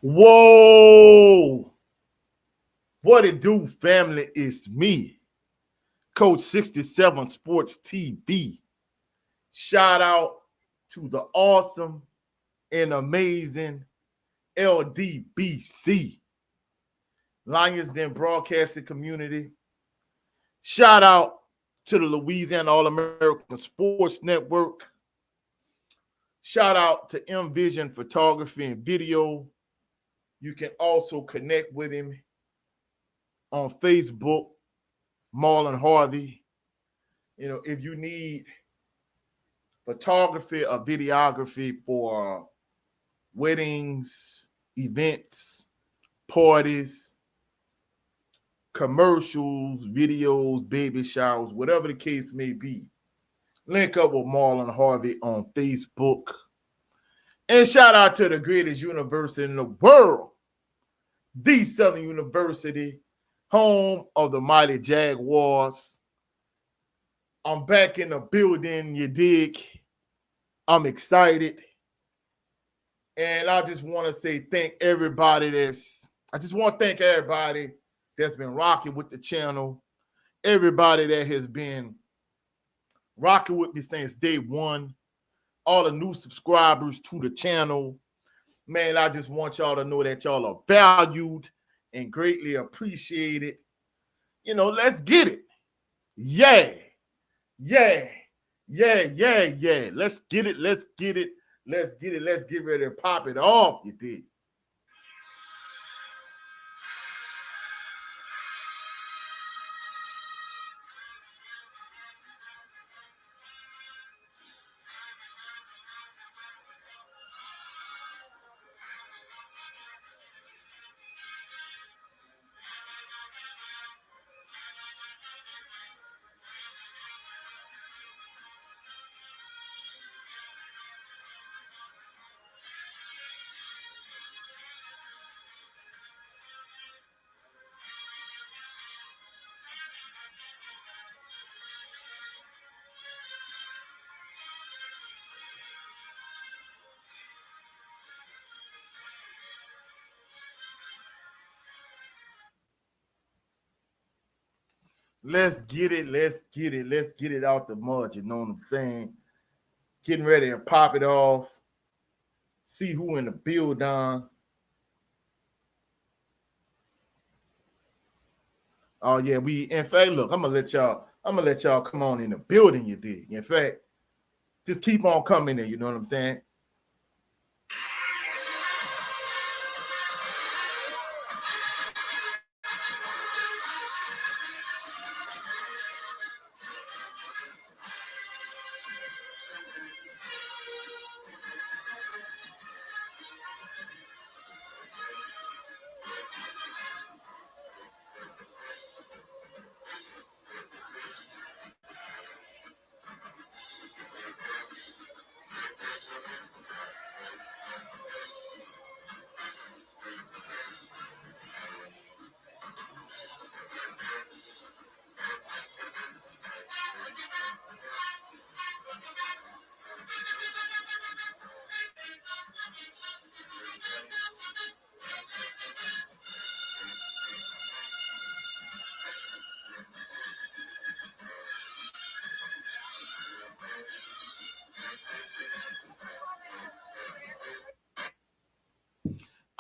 Whoa! What it do, family? It's me, Coach 67 Sports TV. Shout out to the awesome and amazing LDBC, Lions Den Broadcasting Community. Shout out to the Louisiana All-American Sports Network. Shout out to M Vision Photography and Video. You can also connect with him on Facebook, Marlon Harvey. If you need photography or videography for weddings, events, parties, commercials, videos, baby showers, whatever the case may be, link up with Marlon Harvey on Facebook. And shout out to the greatest university in the world, the Southern University, home of the mighty Jaguars. I'm back in the building, you dig? I'm excited. And I just want to say thank everybody that's been rocking with the channel, everybody that has been rocking with me since day one, all the new subscribers to the channel. Man, I just want y'all to know that y'all are valued and greatly appreciated. Let's get it. Yeah. Let's get it. Let's get ready to pop it off, you dig? Let's get it out the mud, you know what I'm saying? Getting ready to pop it off. See who in the building. Oh yeah, in fact, look, I'm gonna let y'all come on in the building, you dig. In fact, just keep on coming in, you know what I'm saying?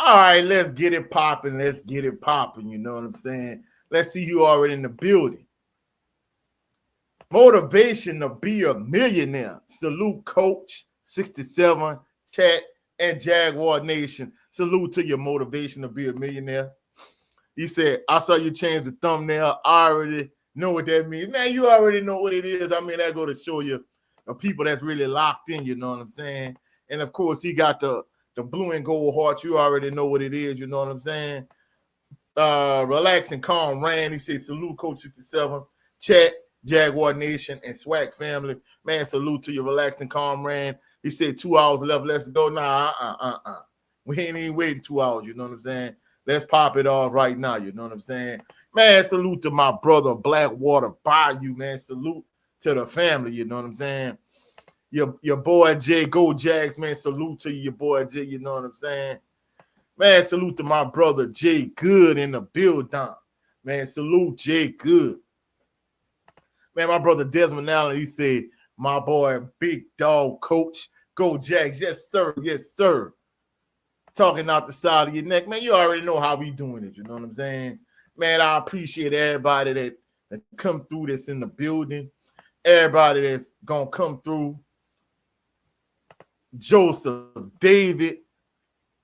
All right, let's get it popping. You know what I'm saying? Let's see who already in the building. Motivation to be a millionaire. Salute Coach 67, Chat, and Jaguar Nation. Salute to your motivation to be a millionaire. He said, I saw you change the thumbnail. I already know what that means. Man, you already know what it is. I mean, that go to show you the people that's really locked in, you know what I'm saying? And of course, he got the blue and gold heart. You already know what it is, you know what I'm saying? Relax and calm Rand. He said, salute Coach 67, Chat, Jaguar Nation, and Swag family. Man, salute to your relaxing calm Rand. He said 2 hours left. Let's go. We ain't even waiting 2 hours, you know what I'm saying? Let's pop it off right now, you know what I'm saying? Man, salute to my brother Blackwater Bayou, man. Salute to the family, you know what I'm saying? Your boy Jay, go Jags, man. Salute to your boy Jay, you know what I'm saying? Man, salute to my brother Jay Good in the building. Man, salute Jay Good. Man, my brother Desmond Allen, he said, my boy, big dog coach. Go Jags. Yes, sir. Yes, sir. Talking out the side of your neck. Man, you already know how we doing it. You know what I'm saying? Man, I appreciate everybody that come through that's in the building. Everybody that's going to come through. Joseph David,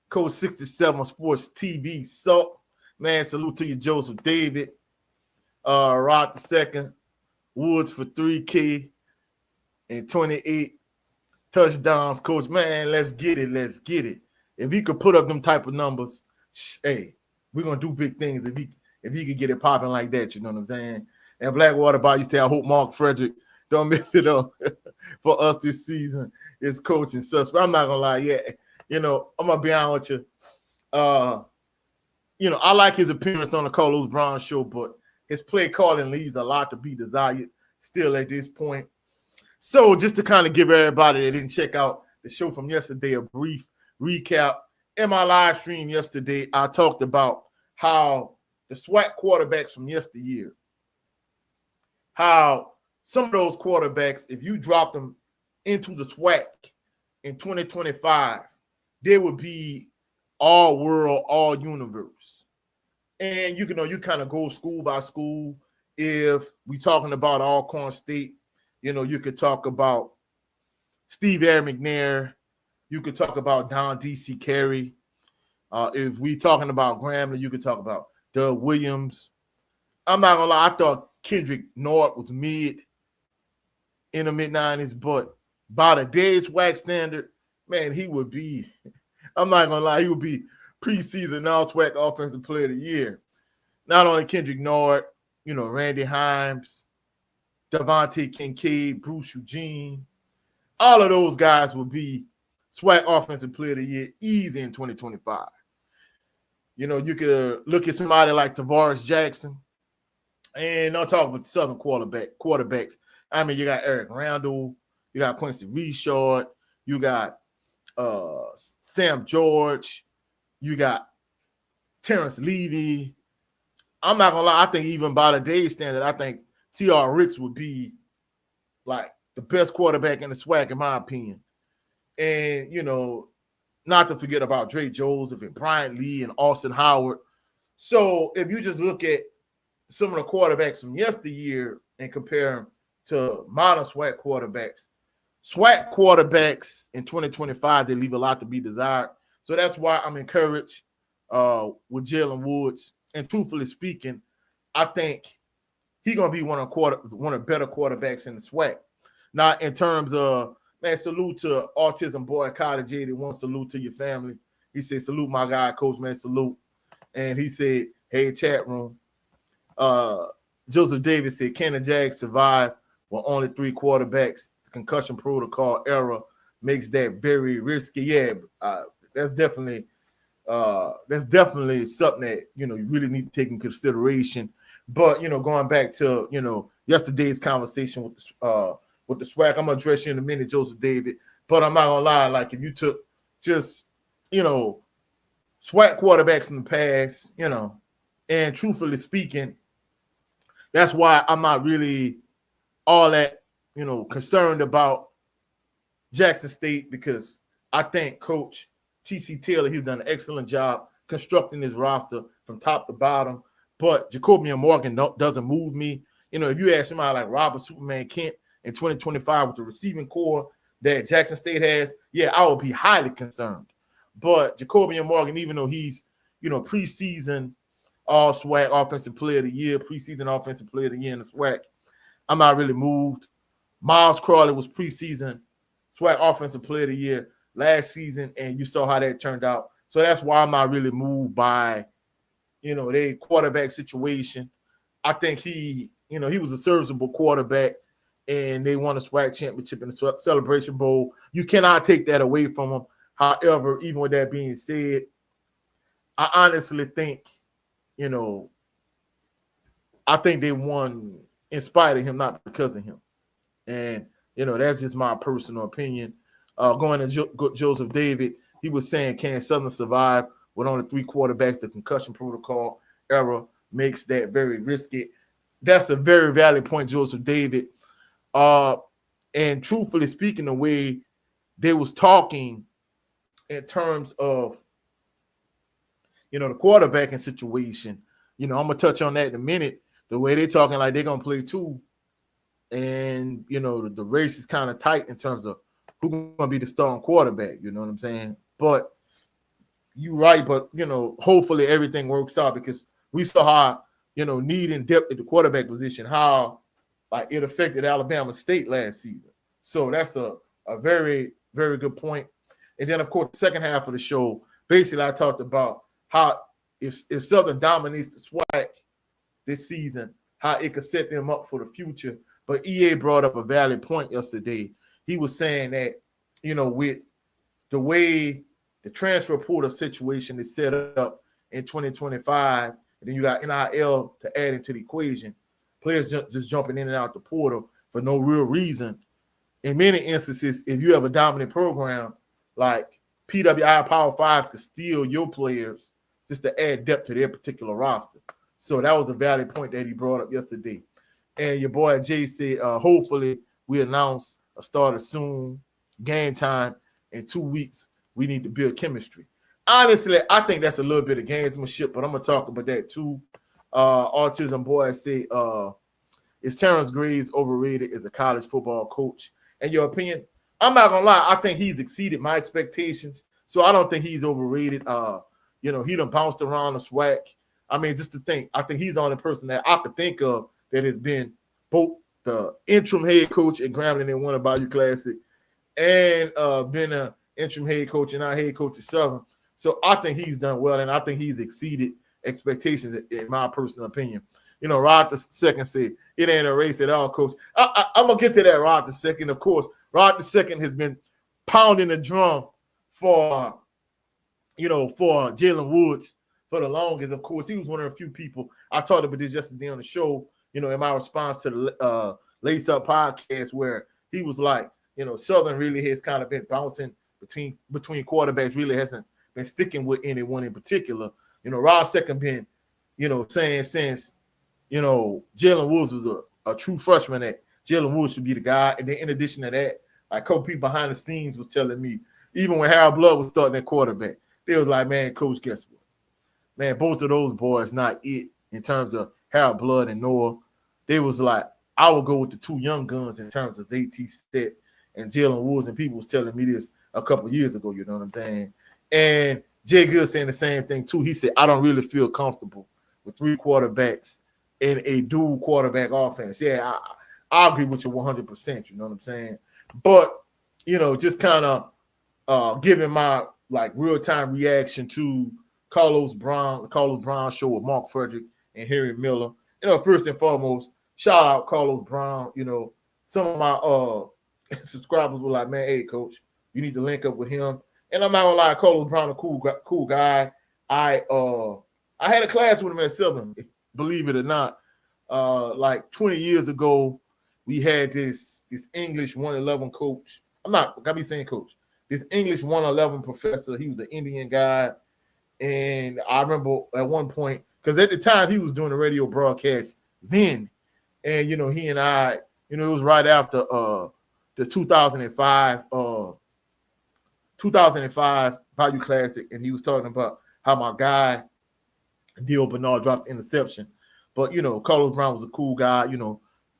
Coach 67 Sports TV. So, man, salute to you, Joseph David. Rod the second. Woods for 3K and 28 touchdowns. Coach, man, let's get it. Let's get it. If he could put up them type of numbers, hey, we're going to do big things if he could get it popping like that, you know what I'm saying? And Blackwater Bar, you say, I hope Mark Fredrick don't mess it up for us this season. It's coaching suspect. I'm not going to lie. Yeah, you know, I'm going to be honest with you. You know, I like his appearance on the Carlos Brown show, but his play calling leaves a lot to be desired still at this point. So just to kind of give everybody that didn't check out the show from yesterday a brief recap. In my live stream yesterday, I talked about how the SWAC quarterbacks from yesteryear, how some of those quarterbacks, if you drop them into the SWAC in 2025, they would be all world, all universe. And you kind of go school by school. If we talking about Alcorn State, you know, you could talk about Steve Air McNair. You could talk about Don D.C. Carey. If we talking about Grambling, you could talk about Doug Williams. I'm not going to lie. I thought Kendrick North was mid in the mid-90s, but by the day's WAC standard, man, he would be, I'm not going to lie, he would be preseason all-SWAC offensive player of the year. Not only Kendrick North, you know, Randy Himes, Devontae Kincaid, Bruce Eugene, all of those guys would be SWAC offensive player of the year easy in 2025. You know, you could look at somebody like Tavares Jackson, and I'll talk about the Southern quarterbacks. I mean, you got Eric Randall, you got Quincy Richard, you got Sam George, you got Terrence Levy. I'm not gonna lie, I think even by the day standard, I think T.R. Ricks would be like the best quarterback in the SWAC, in my opinion. And, you know, not to forget about Dre Joseph and Brian Lee and Austin Howard. So if you just look at some of the quarterbacks from yesteryear and compare them to modern SWAC quarterbacks in 2025, they leave a lot to be desired. So that's why I'm encouraged with Jalen Woods. And truthfully speaking, I think he's going to be one of the better quarterbacks in the SWAC. Now, in terms of, man, salute to Autism Boy Cottage 81. Salute to your family. He said, salute my guy, Coach, man, salute. And he said, hey, chat room. Joseph Davis said, can the Jags survive with only 3 quarterbacks? The concussion protocol era makes that very risky. Yeah, that's definitely something that, you know, you really need to take in consideration. But, you know, going back to, you know, yesterday's conversation with the SWAC, I'm going to address you in a minute, Joseph David. But I'm not going to lie, like if you took just, you know, SWAC quarterbacks in the past, you know, and truthfully speaking, that's why I'm not really all that, you know, concerned about Jackson State, because I think Coach T.C. Taylor, he's done an excellent job constructing his roster from top to bottom. But Jacobian Morgan doesn't move me. You know, if you ask somebody like Robert Superman Kent in 2025 with the receiving core that Jackson State has, yeah, I would be highly concerned. But Jacobian Morgan, even though he's, you know, preseason all-SWAC offensive player of the year, preseason offensive player of the year in the SWAC, I'm not really moved. Miles Crawley was preseason SWAC offensive player of the year last season, and you saw how that turned out. So that's why I'm not really moved by, you know, their quarterback situation. I think he was a serviceable quarterback, and they won a SWAC championship in the Celebration Bowl. You cannot take that away from him. However, even with that being said, I honestly think, you know, I think they won in spite of him, not because of him. And, you know, that's just my personal opinion. Going to Joseph David, he was saying, can Southern survive with only 3 quarterbacks. The concussion protocol era makes that very risky. That's a very valid point, Joseph David. And truthfully speaking, the way they was talking in terms of, the quarterbacking situation, I'm gonna touch on that in a minute. The way they're talking like they're gonna play 2, and the race is kind of tight in terms of who's gonna be the starting quarterback. You know what I'm saying? But you're right. But hopefully everything works out, because we saw how need and depth at the quarterback position, how like it affected Alabama State last season. So that's a very, very good point. And then of course the second half of the show, basically I talked about how if Southern dominates the SWAC this season, how it could set them up for the future. But EA brought up a valid point yesterday. He was saying that, with the way the transfer portal situation is set up in 2025, and then you got NIL to add into the equation, players just jumping in and out the portal for no real reason. In many instances, if you have a dominant program, like PWI Power Fives could steal your players just to add depth to their particular roster. So that was a valid point that he brought up yesterday. And your boy Jay said, hopefully we announce a starter soon, game time in 2 weeks. We need to build chemistry. Honestly, I think that's a little bit of gamesmanship, but I'm going to talk about that too. Autism boy say, is Terrence Graves overrated as a college football coach? In your opinion? I'm not going to lie. I think he's exceeded my expectations. So I don't think he's overrated. He done bounced around the SWAC. I mean, just to think, I think he's the only person that I could think of that has been both the interim head coach at Grambling and won a Bayou Classic, and been an interim head coach and our head coach at Southern. So I think he's done well, and I think he's exceeded expectations in my personal opinion. Rod the second said, it ain't a race at all, coach. I'm going to get to that, Rod the second. Of course, Rod the second has been pounding the drum for Jalen Woods for the longest. Of course, he was one of the few people. I talked about this yesterday on the show, in my response to the Lace Up podcast, where he was like, Southern really has kind of been bouncing between quarterbacks, really hasn't been sticking with anyone in particular. Rod second been, saying since, Jalen Woods was a true freshman, that Jalen Woods should be the guy. And then in addition to that, like a couple people behind the scenes was telling me, even when Harold Blood was starting at quarterback, they was like, man, coach, guess what? Man, both of those boys not it in terms of Harold Blood and Noah. They was like, I would go with the 2 young guns in terms of AT Stet and Jalen Woods, and people was telling me this a couple of years ago, you know what I'm saying? And Jay Good saying the same thing too. He said, I don't really feel comfortable with 3 quarterbacks in a dual quarterback offense. Yeah, I agree with you 100%, you know what I'm saying? But, just kind of giving my like real-time reaction to the Carlos Brown show with Mark Fredrick and Henry Miller. First and foremost, shout out Carlos Brown. Some of my subscribers were like, man, hey, coach, you need to link up with him. And I'm not gonna lie, Carlos Brown, a cool guy. I had a class with him at Southern, believe it or not. Like 20 years ago, we had this English 111 coach. I'm not gonna be saying coach. This English 111 professor. He was an Indian guy, and I remember at one point, because at the time he was doing the radio broadcast then, and he and I, it was right after the 2005 Bayou Classic, and he was talking about how my guy Dio Bernard dropped the interception. But Carlos Brown was a cool guy.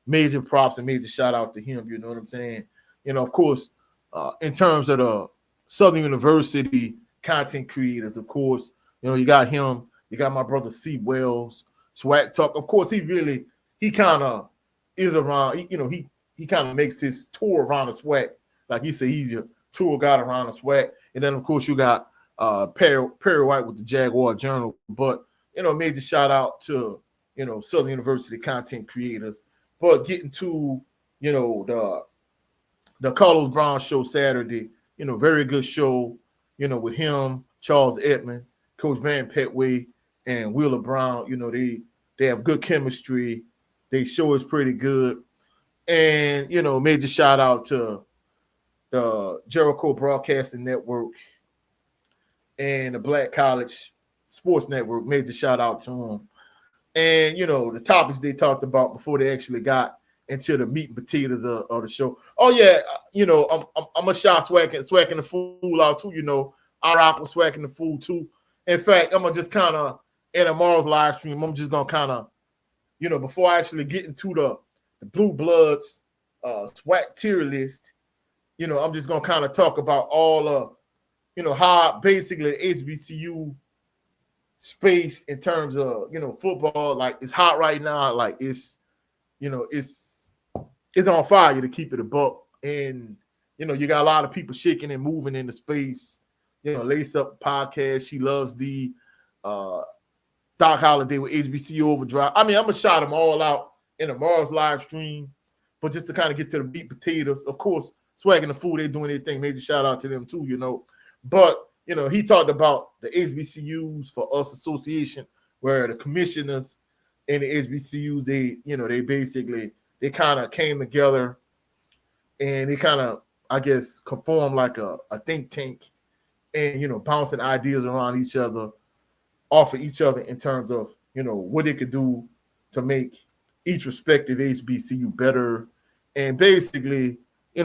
Major props and major shout out to him. You know what I'm saying? Of course, in terms of the Southern University content creators, of course, you got him. You got my brother C. Wells, Swag Talk. Of course, he kind of is around. He kind of makes his tour around the SWAC. Like he said, he's your tour guide around the SWAC. And then, of course, you got Perry White with the Jaguar Journal. But, major shout out to, Southern University content creators. But getting to, the Carlos Brown show Saturday, very good show, with him, Charles Edmond, Coach Van Petway, and Wheeler Brown. They have good chemistry. They show is pretty good. And, major shout out to the Jericho Broadcasting Network and the Black College Sports Network. Major shout out to them. And, the topics they talked about before they actually got into the meat and potatoes of the show. Oh, yeah, I'm a shot swacking the fool out, too, I rock with swacking the fool, too. In fact, I'm going to just kind of, in tomorrow's live stream, I'm just going to kind of, before I actually get into the Blue Bloods SWAC tier list, I'm just going to kind of talk about all of, how basically the HBCU space in terms of, football, like it's hot right now. Like it's on fire, to keep it a buck. And, you got a lot of people shaking and moving in the space. Lace Up podcast. She loves the Doc Holiday with HBCU Overdrive. I mean, I'm going to shout them all out in tomorrow's live stream. But just to kind of get to the meat potatoes, of course, Swagging the Food, they're doing their thing. Major shout out to them too, But, he talked about the HBCUs for Us Association, where the commissioners and the HBCUs, they kind of came together and they kind of, I guess, conform like a think tank and, bouncing ideas around each other, off of each other in terms of, what they could do to make each respective HBCU better. And basically, even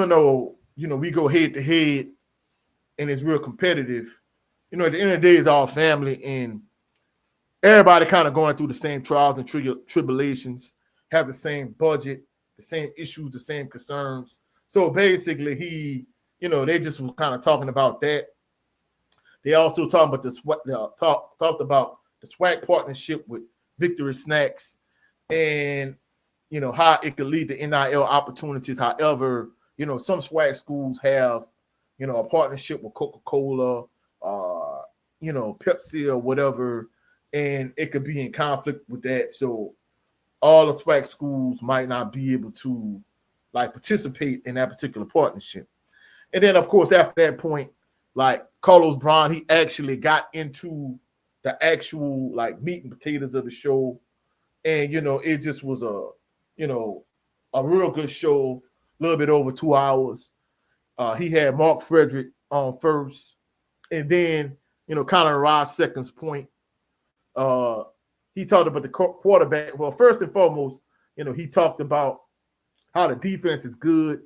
though, we go head to head and it's real competitive, at the end of the day, it's all family and everybody kind of going through the same trials and tribulations, have the same budget, the same issues, the same concerns. So basically, they just were kind of talking about that. They also talking about talked about the SWAC partnership with Victory Snacks and, how it could lead to NIL opportunities. However, some SWAC schools have, a partnership with Coca-Cola, Pepsi or whatever, and it could be in conflict with that. So all the SWAC schools might not be able to like participate in that particular partnership. And then, of course, after that point, like Carlos Brown, he actually got into the actual like meat and potatoes of the show. And, it just was a real good show, a little bit over 2 hours. He had Mark Fredrick on first. And then, kind of Rod's second's point. He talked about the quarterback. Well, first and foremost, he talked about how the defense is good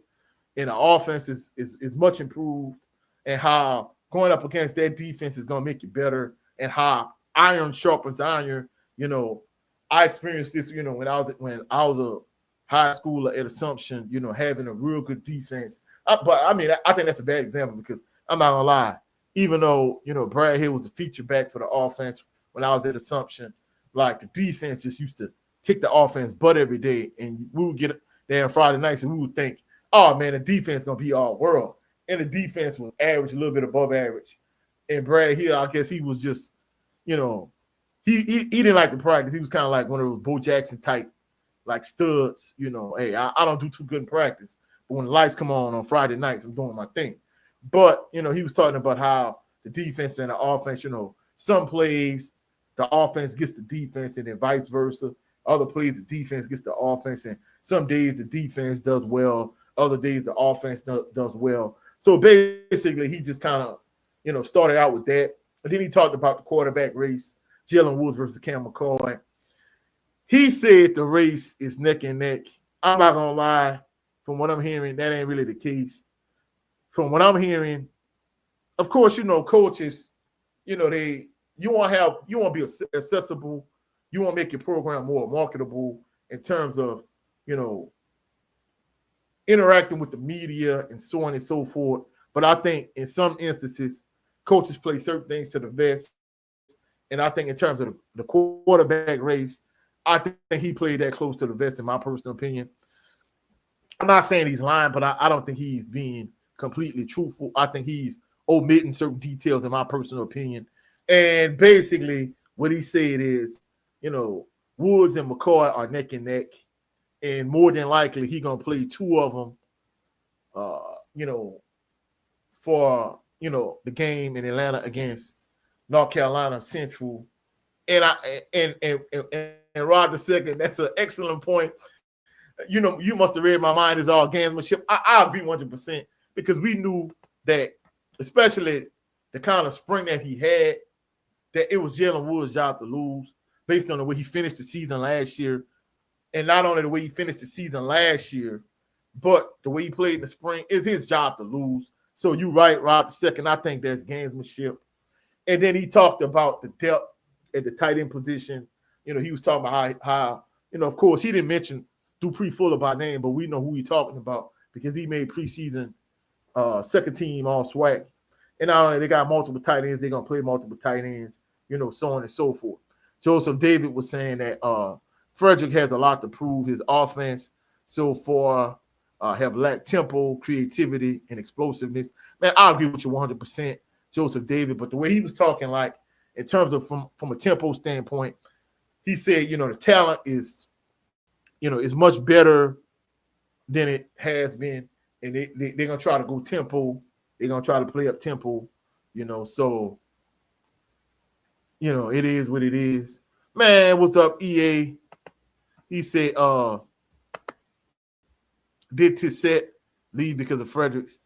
and the offense is much improved, and how going up against that defense is going to make you better, and how iron sharpens iron. I experienced this, when I was a high schooler at Assumption, having a real good defense. But I mean, I think that's a bad example because I'm not gonna lie. Even though, Brad Hill was the feature back for the offense when I was at Assumption, like the defense just used to kick the offense butt every day. And we would get there on Friday nights and we would think, oh man, the defense is gonna be all world. And the defense was average, a little bit above average. And Brad Hill, I guess he was just, he didn't like to practice. He was kind of like one of those Bo Jackson type, like studs, hey, I don't do too good in practice. But when the lights come on Friday nights, I'm doing my thing. But, he was talking about how the defense and the offense, some plays the offense gets the defense and then vice versa. Other plays the defense gets the offense, and some days the defense does well. Other days the offense does well. So basically he just kind of, started out with that. But then he talked about the quarterback race, Jalen Woods versus Cam McCoy. He said the race is neck and neck. I'm not going to lie. From what I'm hearing, that ain't really the case. From what I'm hearing, of course, coaches, you want to be accessible. You want to make your program more marketable in terms of, interacting with the media and so on and so forth. But I think in some instances, coaches play certain things to the vest. And I think in terms of the quarterback race, I think he played that close to the vest, in my personal opinion. I'm not saying he's lying, but I don't think he's being completely truthful. I think he's omitting certain details, in my personal opinion. And basically what he said is, Woods and McCoy are neck and neck. And more than likely, he's going to play two of them, for, the game in Atlanta against North Carolina Central. And Rod II, that's an excellent point. You must have read my mind is all gamesmanship. I agree 100% because we knew that especially the kind of spring that he had, that it was Jalen Woods' job to lose based on the way he finished the season last year. And not only the way he finished the season last year, but the way he played in the spring is his job to lose. So you're right, Rob, the second. I think that's gamesmanship. And then he talked about the depth at the tight end position. He was talking about how of course, he didn't mention Dupree Fuller by name, but we know who he's talking about because he made preseason second team all SWAC. And not only they got multiple tight ends, they're going to play multiple tight ends, so on and so forth. Joseph David was saying that Fredrick has a lot to prove. His offense so far have lacked tempo, creativity, and explosiveness. Man, I agree with you 100%, Joseph David. But the way he was talking, like in terms of from a tempo standpoint, he said, the talent is much better than it has been, and they're gonna try to go tempo. They're gonna try to play up tempo, So it is what it is. Man, what's up, EA? He said, did T-Set leave because of Fredericks?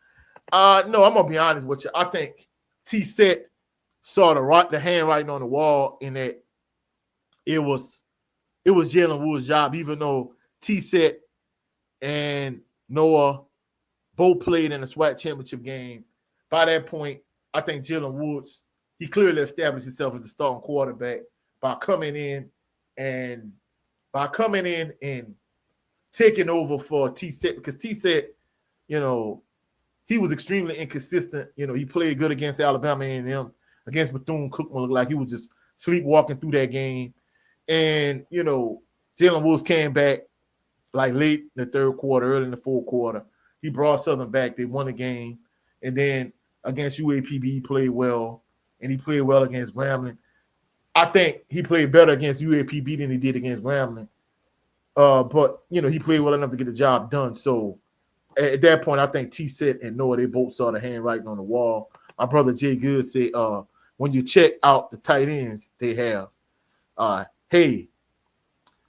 No, I'm gonna be honest with you. I think T-Set saw the handwriting on the wall in that it was Jalen Woods' job, even though T-Set and Noah both played in the SWAC championship game. By that point, I think Jalen Woods, he clearly established himself as the starting quarterback by coming in and taking over for T-Set, because T-Set, he was extremely inconsistent. He played good against Alabama A&M. Against Bethune-Cookman, looked like he was just sleepwalking through that game. And, Jalen Woods came back like late in the third quarter, early in the fourth quarter. He brought Southern back. They won the game. And then against UAPB, he played well. And he played well against Grambling. I think he played better against UAPB than he did against Grambling. But, he played well enough to get the job done. So at that point, I think T-Set and Noah, they both saw the handwriting on the wall. My brother Jay Good said, when you check out the tight ends they have,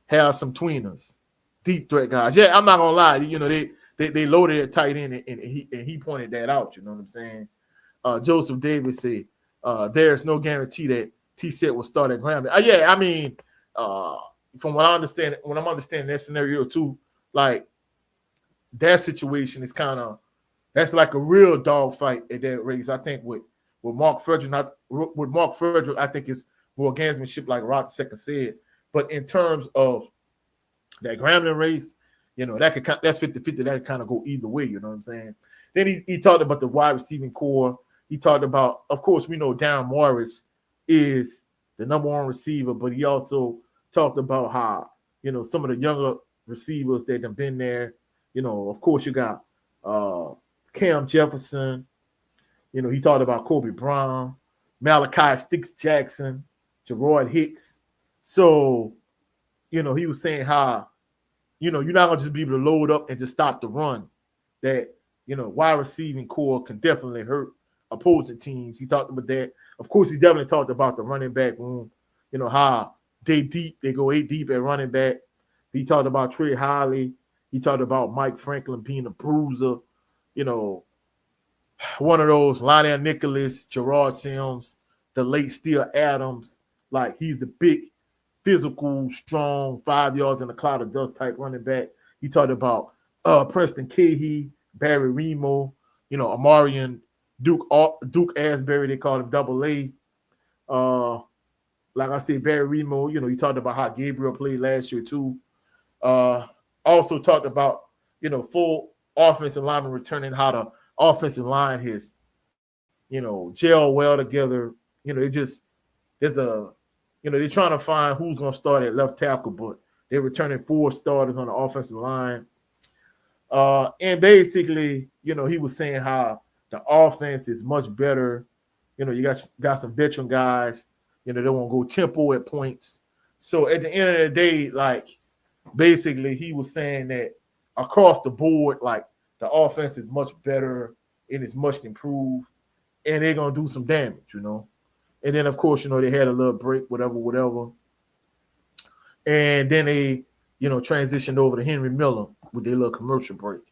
have some tweeners, deep threat guys. Yeah, I'm not gonna lie. They loaded at tight end, and he pointed that out. You know what I'm saying? Joseph Davis said, there's no guarantee that T-Set will start at Grambling. Yeah, I mean, from what I understand, when I'm understanding that scenario too, like that situation is that's like a real dogfight at that race. I think with Mark Fredrick, I think it's more gamesmanship, like Rod II said. But in terms of that Grambling race, that's 50-50. That could kind of go either way, you know what I'm saying? Then he talked about the wide receiving core. He talked about, of course, we know Darren Morris is the number one receiver, but he also talked about how, some of the younger receivers that have been there, of course, you got Cam Jefferson. He talked about Kobe Brown, Malachi Sticks Jackson, Gerard Hicks. So, he was saying how, you're not going to just be able to load up and just stop the run. That, wide receiving core can definitely hurt opposing teams. He talked about that. Of course, he definitely talked about the running back room, how they go 8 deep at running back. He talked about Trey Holly. He talked about Mike Franklin being a bruiser, one of those, Lionel Nicholas, Gerard Sims, the late Steele Adams. Like, he's the big, physical, strong, 5 yards in a cloud of dust type running back. He talked about Preston Cahey, Barry Remo, Amarian, Duke Asbury, they called him Double A. Like I said, Barry Remo, he talked about how Gabriel played last year too. Also talked about, full offensive lineman returning, how the offensive line has, gel well together. They're trying to find who's going to start at left tackle, but they're returning 4 starters on the offensive line. And basically, he was saying how the offense is much better. You got some veteran guys, they won't go tempo at points. So at the end of the day, like, basically he was saying that across the board, like, the offense is much better and it's much improved, and they're going to do some damage, And then, of course, they had a little break, whatever. And then they, transitioned over to Henry Miller with their little commercial break.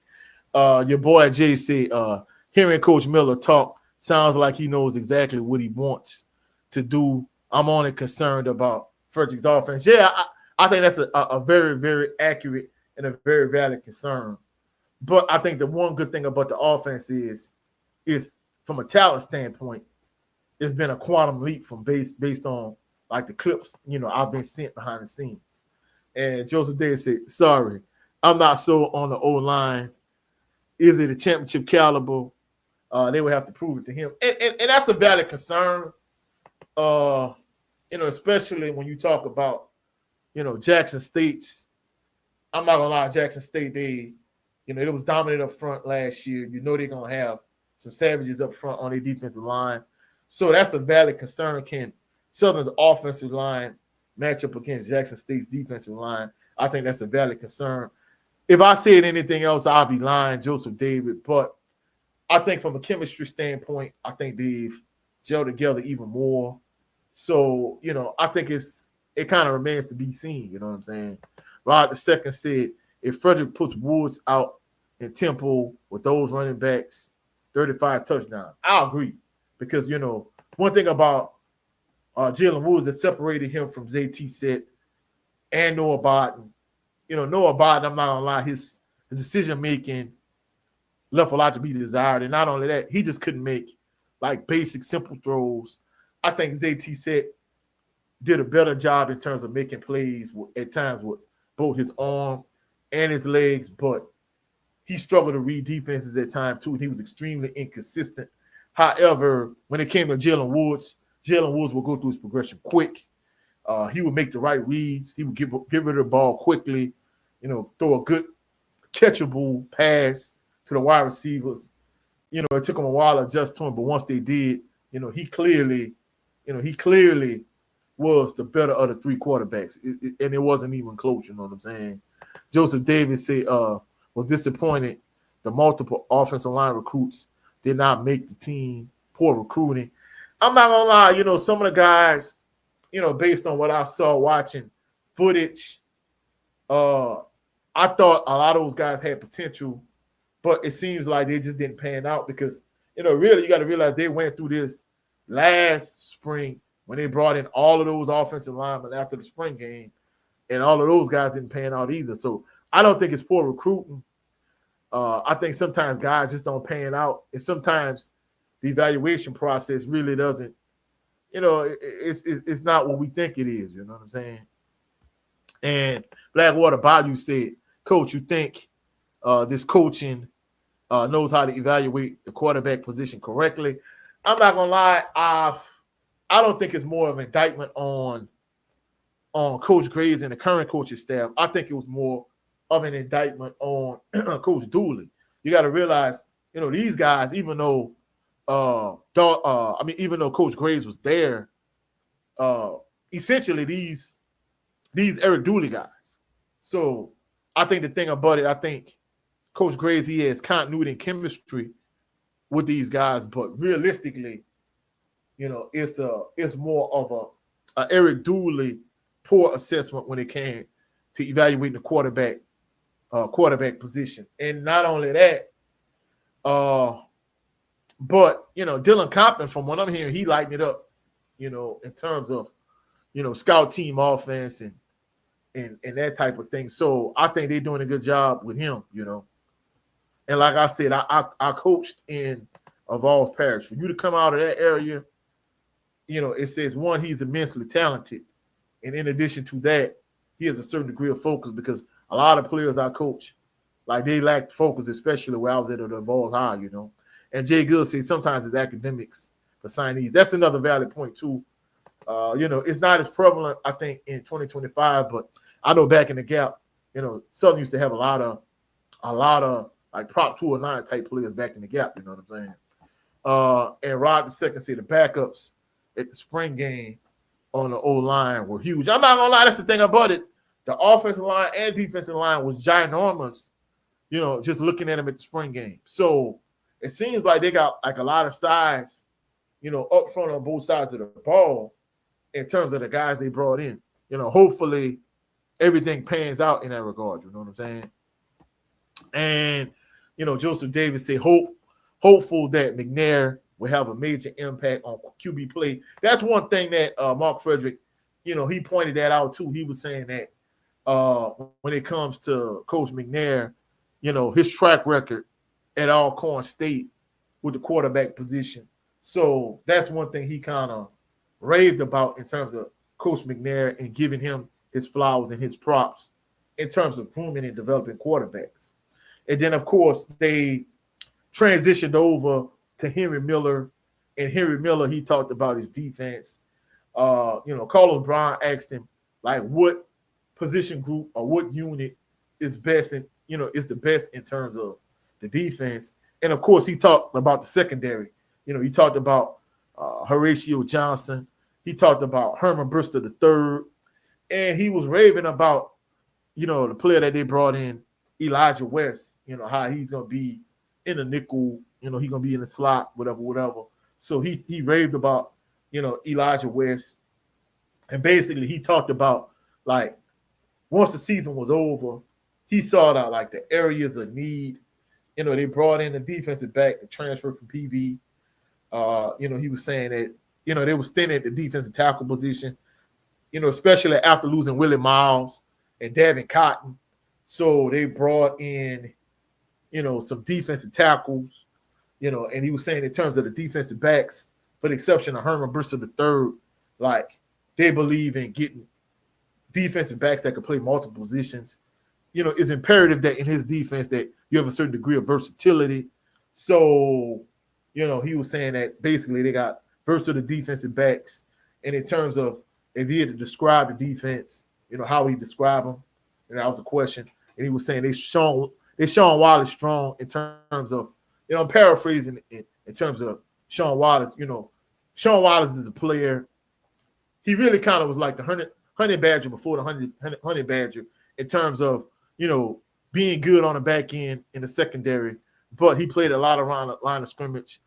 Your boy Jay said, hearing Coach Miller talk Sounds like he knows exactly what he wants to do. I'm only concerned about Fredrick's offense. Yeah, I think that's a very, very accurate and a very valid concern. But I think the one good thing about the offense is from a talent standpoint, it's been a quantum leap from based on like the clips, I've been sent behind the scenes. And Joseph Davis said, sorry, I'm not so on the O-line. Is it a championship caliber? They would have to prove it to him. And that's a valid concern. Especially when you talk about, Jackson State's. I'm not gonna lie, Jackson State, it was dominant up front last year. They're gonna have some savages up front on their defensive line. So that's a valid concern. Can Southern's offensive line match up against Jackson State's defensive line? I think that's a valid concern. If I said anything else, I'll be lying, Joseph David. But I think from a chemistry standpoint, I think they've gelled together even more. So, I think it kind of remains to be seen. You know what I'm saying? Rod the second said, if Fredrick puts Woods out in tempo with those running backs, 35 touchdowns. I agree. Because, one thing about Jalen Woods that separated him from ZT Set and Noah Barton, Noah Barton, I'm not going to lie, his decision-making left a lot to be desired. And not only that, he just couldn't make, like, basic, simple throws. I think ZT Set did a better job in terms of making plays at times with both his arm and his legs, but he struggled to read defenses at times, too, and he was extremely inconsistent. However, when it came to Jalen Woods would go through his progression quick. He would make the right reads. He would get rid of the ball quickly, throw a good catchable pass to the wide receivers. It took him a while to adjust to him, but once they did, he clearly was the better of the three quarterbacks, and it wasn't even close. You know what I'm saying? Joseph Davis said was disappointed the multiple offensive line recruits did not make the team. Poor recruiting. I'm not gonna lie, some of the guys, based on what I saw watching footage, I thought a lot of those guys had potential, but it seems like they just didn't pan out because, really you got to realize they went through this last spring when they brought in all of those offensive linemen after the spring game, and all of those guys didn't pan out either. So I don't think it's poor recruiting. I think sometimes guys just don't pan out, and sometimes the evaluation process really doesn't, it's not what we think it is. You know what I'm saying? And Blackwater Bayou said, Coach, you think this coaching knows how to evaluate the quarterback position correctly? I'm not gonna lie, I don't think it's more of an indictment on Coach Graves and the current coaching staff. I think it was more of an indictment on Coach Dooley. You got to realize, these guys, even though Coach Graves was there, essentially these Eric Dooley guys. So I think the thing about it, I think Coach Graves, he has continuity and chemistry with these guys, but realistically, it's more of a Eric Dooley poor assessment when it came to evaluating the quarterback position. And not only that, but Dylan Compton, from what I'm hearing, he lightened it up, in terms of scout team offense and that type of thing. So I think they're doing a good job with him, And like I said, I coached in Vols Parish. For you to come out of that area, it says, one, he's immensely talented. And in addition to that, he has a certain degree of focus because a lot of players I coach, like they lacked focus, especially where I was at the Vols High, And Jay Good says sometimes it's academics for signees. That's another valid point too. It's not as prevalent, I think, in 2025, but I know back in the gap, Southern used to have a lot of like Prop 209 type players back in the gap, you know what I'm saying? And Rod the second said the backups at the spring game on the O-line were huge. I'm not gonna lie, that's the thing about it. The offensive line and defensive line was ginormous, just looking at them at the spring game. So it seems like they got like a lot of size, up front on both sides of the ball in terms of the guys they brought in. Hopefully everything pans out in that regard, you know what I'm saying? And, Joseph Davis said hopeful that McNair will have a major impact on QB play. That's one thing that Mark Fredrick, he pointed that out too. He was saying that when it comes to Coach McNair, his track record at Alcorn State with the quarterback position. So that's one thing he kind of raved about in terms of Coach McNair and giving him his flowers and his props in terms of grooming and developing quarterbacks. And then, of course, they transitioned over to Henry Miller. And Henry Miller, he talked about his defense. Carlos Brown asked him, like, what position group or what unit is best in, is the best in terms of the defense. And, of course, he talked about the secondary. He talked about Horatio Johnson. He talked about Herman Bristol III. And he was raving about, the player that they brought in, Elijah West, how he's going to be in the nickel, he's going to be in the slot, whatever. So he raved about, Elijah West. And basically he talked about, like, once the season was over, he saw that, like, the areas of need. They brought in the defensive back, the transfer from PV. He was saying that, they was thin at the defensive tackle position, especially after losing Willie Miles and Davin Cotton. So they brought in, some defensive tackles, and he was saying in terms of the defensive backs, for the exception of Herman Bristol III, like, they believe in getting defensive backs that could play multiple positions. It's imperative that in his defense that you have a certain degree of versatility. So, he was saying that basically they got versatile defensive backs. And in terms of if he had to describe the defense, how he described them, and that was a question. And he was saying they Sean Wallace strong in terms of, I'm paraphrasing in terms of Sean Wallace. Sean Wallace is a player. He really kind of was like the honey badger before the honey badger in terms of, being good on the back end in the secondary, but he played a lot around the line of scrimmage.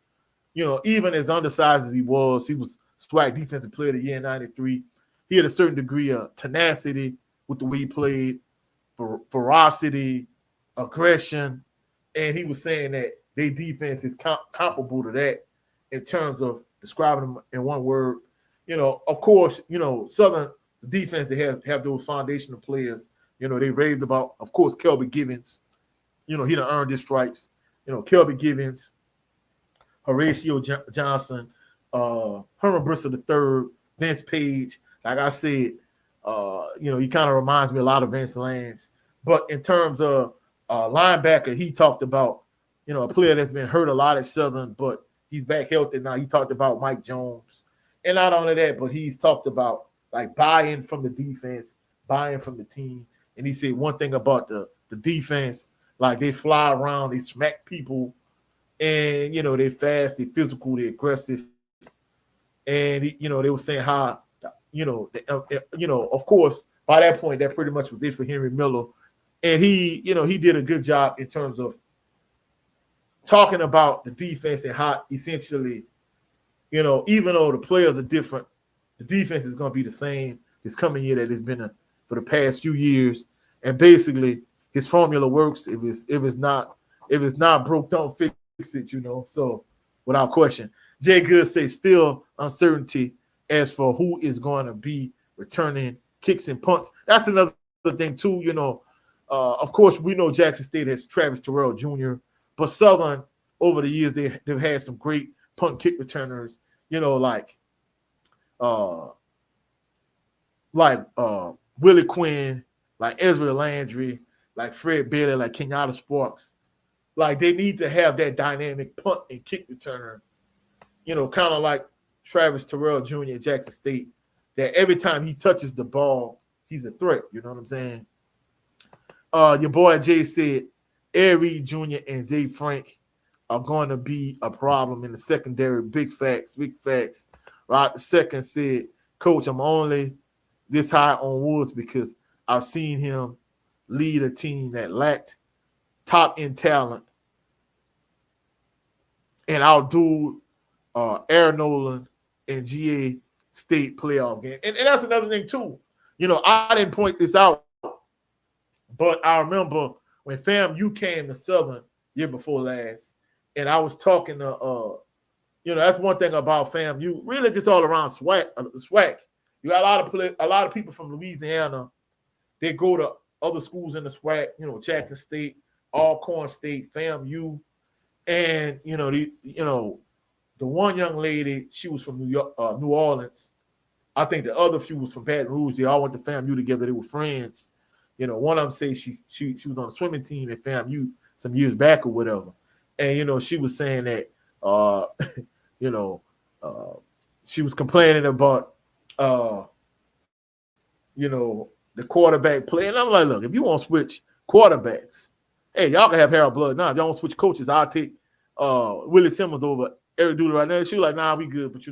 Even as undersized as he was SWAC Defensive Player of the Year in 93. He had a certain degree of tenacity with the way he played, ferocity, aggression, and he was saying that their defense is comparable to that in terms of describing them in one word. Of course, Southern defense, they have those foundational players. They raved about, of course, Kelby Givens. He done earned his stripes. Kelby Givens, Horatio Johnson, Herman Bristol III, Vince Page. Like I said, he kind of reminds me a lot of Vince Lance. But in terms of linebacker, he talked about, a player that's been hurt a lot at Southern, but he's back healthy now. He talked about Mike Jones. And not only that, but he's talked about, like, buy-in from the defense, buy-in from the team. And he said one thing about the defense, like, they fly around, they smack people, and, they're fast, they're physical, they're aggressive. And, they were saying how, of course, by that point, that pretty much was it for Henry Miller. And he did a good job in terms of talking about the defense and how essentially, even though the players are different, the defense is going to be the same this coming year that it's been for the past few years. And basically, his formula works. If it's not broke, don't fix it. So without question, Jay Good says still uncertainty as for who is going to be returning kicks and punts. That's another thing too. Of course, we know Jackson State has Travis Terrell Jr., but Southern over the years they've had some great punt kick returners. Like Willie Quinn, like Ezra Landry, like Fred Bailey, like Kenyatta Sparks. Like, they need to have that dynamic punt and kick returner, kind of like Travis Terrell Jr. at Jackson State, that every time he touches the ball, he's a threat. You know what I'm saying? Your boy Jay said Air Reed Jr. and Zay Frank are going to be a problem in the secondary. Big facts. Right? The second said, Coach, I'm only this high on Woods because I've seen him lead a team that lacked top-end talent and outdo Aaron Nolan and GA State playoff game. And that's another thing, too. I didn't point this out, but I remember when FAMU came to Southern year before last, and I was talking to that's one thing about FAMU. Really, just all around swag. You got a lot of people from Louisiana. They go to other schools in the SWAC. Jackson State, Alcorn State, FAMU, and the one young lady, she was from New Orleans. I think the other few was from Baton Rouge. They all went to FAMU together. They were friends. One of them say she was on the swimming team at FAMU some years back or whatever. And, she was saying that, she was complaining about, the quarterback play. And I'm like, look, if you want to switch quarterbacks, hey, y'all can have Harold Blood now. If y'all want to switch coaches, I'll take Willie Simmons over Eric Dooley right now. She was like, nah, we good. But,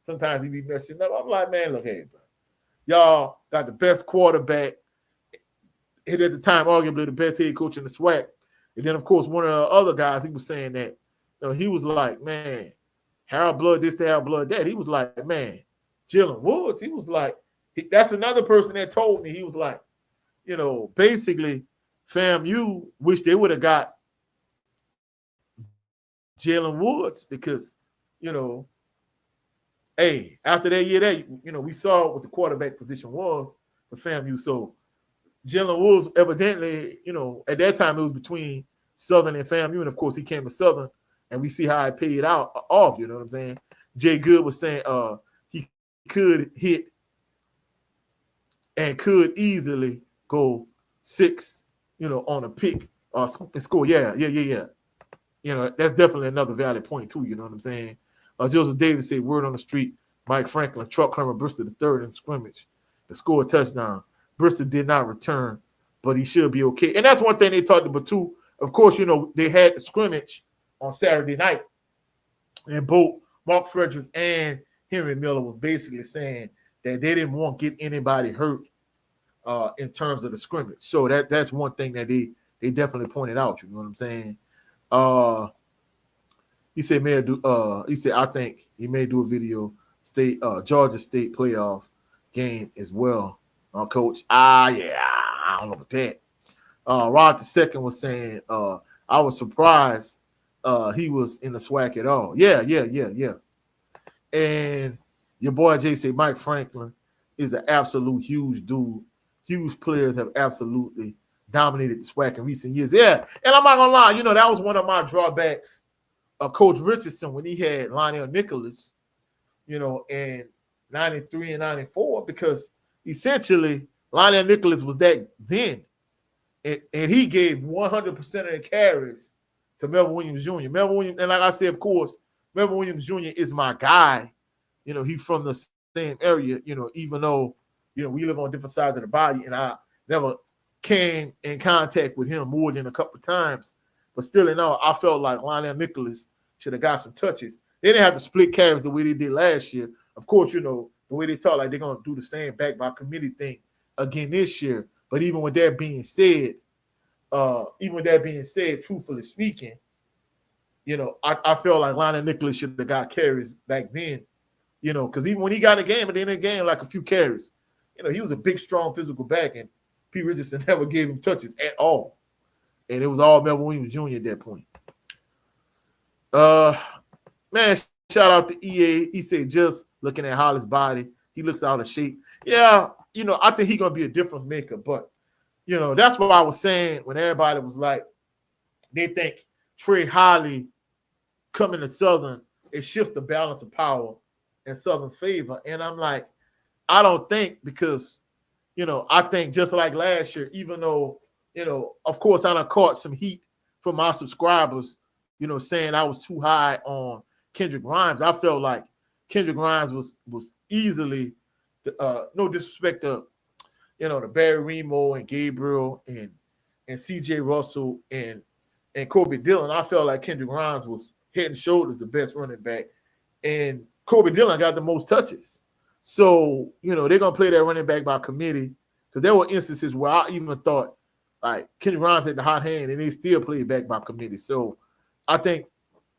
sometimes he be messing up. I'm like, man, look, hey, bro. Y'all got the best quarterback. At the time, arguably the best head coach in the SWAC. And then, of course, one of the other guys, he was saying that, he was like, man, Harold Blood this, Harold Blood that. He was like, man, Jalen Woods. He was like, that's another person that told me. He was like, basically, FAMU wish they would have got Jalen Woods because, hey, after that year, we saw what the quarterback position was for FAMU. So Jalen Woods, evidently, at that time it was between Southern and FAMU, and of course he came to Southern, and we see how it paid off. You know what I'm saying? Jay Good was saying he could hit and could easily go 6, on a pick and score. Yeah. That's definitely another valid point too. You know what I'm saying? Joseph Davis said, word on the street, Mike Franklin, truck Herman Bristol the third in scrimmage to score a touchdown. Bristol did not return, but he should be okay. And that's one thing they talked about too. Of course, they had the scrimmage on Saturday night, and both Mark Fredrick and Henry Miller was basically saying that they didn't want to get anybody hurt in terms of the scrimmage. So that's one thing that they definitely pointed out. You know what I'm saying? He said, I think he may do a video Georgia State playoff game as well. Coach. Yeah, I don't know about that. Rod II was saying, I was surprised he was in the SWAC at all. Yeah. And your boy Jay said Mike Franklin is an absolute huge dude. Huge players have absolutely dominated the SWAC in recent years. Yeah, and I'm not gonna lie, that was one of my drawbacks of Coach Richardson when he had Lionel Nicholas, in 93 and 94, because essentially Lionel Nicholas was that then. And he gave 100% of the carries to Melvin Williams Jr. Melvin Williams, and like I said, of course, Melvin Williams Jr. is my guy. He's from the same area, even though, we live on different sides of the body, and I never came in contact with him more than a couple of times. But still in all, I felt like Lionel Nicholas should have got some touches. They didn't have to split carries the way they did last year. Of course, the way they talk, like they're going to do the same back by committee thing again this year. But even with that being said, truthfully speaking, I felt like Lionel Nicholas should have got carries back then, because even when he got a game, at the end of the game, like a few carries, he was a big, strong, physical back, and Pete Richardson never gave him touches at all. And it was all Melvin Williams Jr. at that point. Man, shout out to EA. He said, just looking at Holly's body, he looks out of shape. Yeah, I think he's going to be a difference maker. But, that's what I was saying when everybody was like, they think Trey Holly coming to Southern, it shifts the balance of power in Southern's favor. And I'm like, I don't think, because, I think just like last year, even though, of course, I done caught some heat from my subscribers, saying I was too high on Kendrick Grimes. I felt like Kendrick Grimes was easily, no disrespect to, the Barry Remo and Gabriel and C.J. Russell and Kobe Dillon. I felt like Kendrick Grimes was head and shoulders the best running back, and Kobe Dillon got the most touches. So, they're going to play that running back by committee, because there were instances where I even thought, like, Kendrick Grimes had the hot hand, and they still played back by committee. So, I think,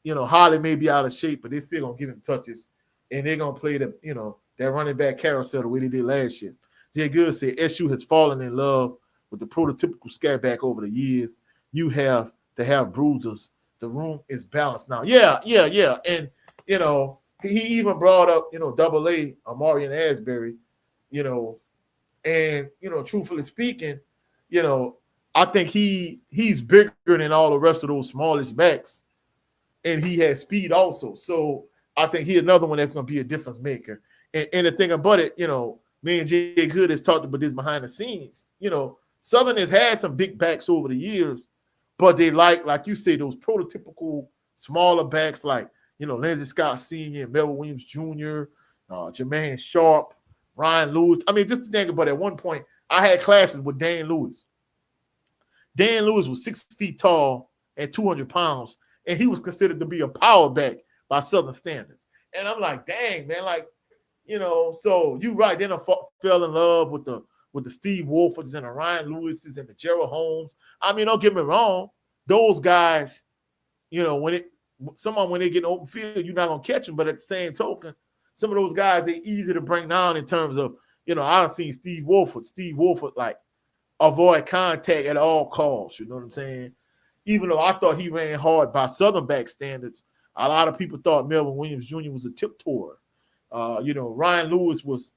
Holly may be out of shape, but they're still going to give him touches, and they're going to play the, that running back carousel the way they did last year. Jay Good said, SU has fallen in love with the prototypical scat back over the years. You have to have bruisers. The room is balanced now. Yeah. And you know, he even brought up, you know, Double A, Amari and Asbury, you know, and you know, truthfully speaking, you know, I think he's bigger than all the rest of those smallish backs, and he has speed also. So I think he's another one that's going to be a difference maker. And the thing about it, you know, me and Jay Good has talked about this behind the scenes. You know, Southern has had some big backs over the years, but they like you say, those prototypical smaller backs like, you know, Lindsey Scott Sr., Melvin Williams Jr., Jermaine Sharp, Ryan Lewis. I mean, just to think about it, at one point, I had classes with Dan Lewis. Dan Lewis was 6 feet tall and 200 pounds, and he was considered to be a power back by Southern standards. And I'm like, dang, man, like, you know, so you right. Then I fell in love with the Steve Wolfords and the Ryan Lewises and the Gerald Holmes. I mean, don't get me wrong, those guys, you know, when they get in open field, you're not gonna catch them. But at the same token, some of those guys, they're easy to bring down in terms of, you know, I done seen Steve Wolford like avoid contact at all costs. You know what I'm saying? Even though I thought he ran hard by Southern back standards, a lot of people thought Melvin Williams Jr. was a tiptoer. You know, Ryan Lewis was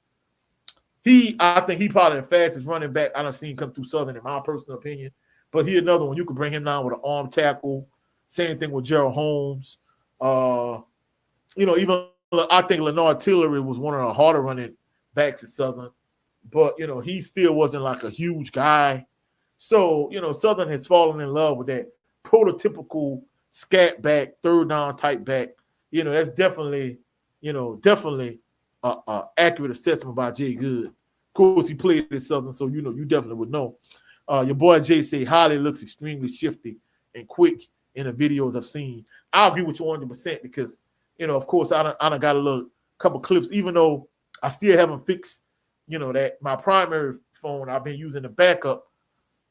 I think he probably the fastest running back I done seen come through Southern in my personal opinion. But he another one. You could bring him down with an arm tackle. Same thing with Gerald Holmes. You know, even I think Lenard Tillery was one of the harder running backs at Southern. But, you know, he still wasn't like a huge guy. So, you know, Southern has fallen in love with that prototypical scat back, third down type back. You know, that's definitely accurate assessment by Jay Good. Of course, he played at Southern, so, you know, you definitely would know. Your boy Jay say Holly looks extremely shifty and quick in the videos I've seen. I agree with you 100% because, you know, of course, I done got a couple clips, even though I still haven't fixed, you know, that my primary phone, I've been using the backup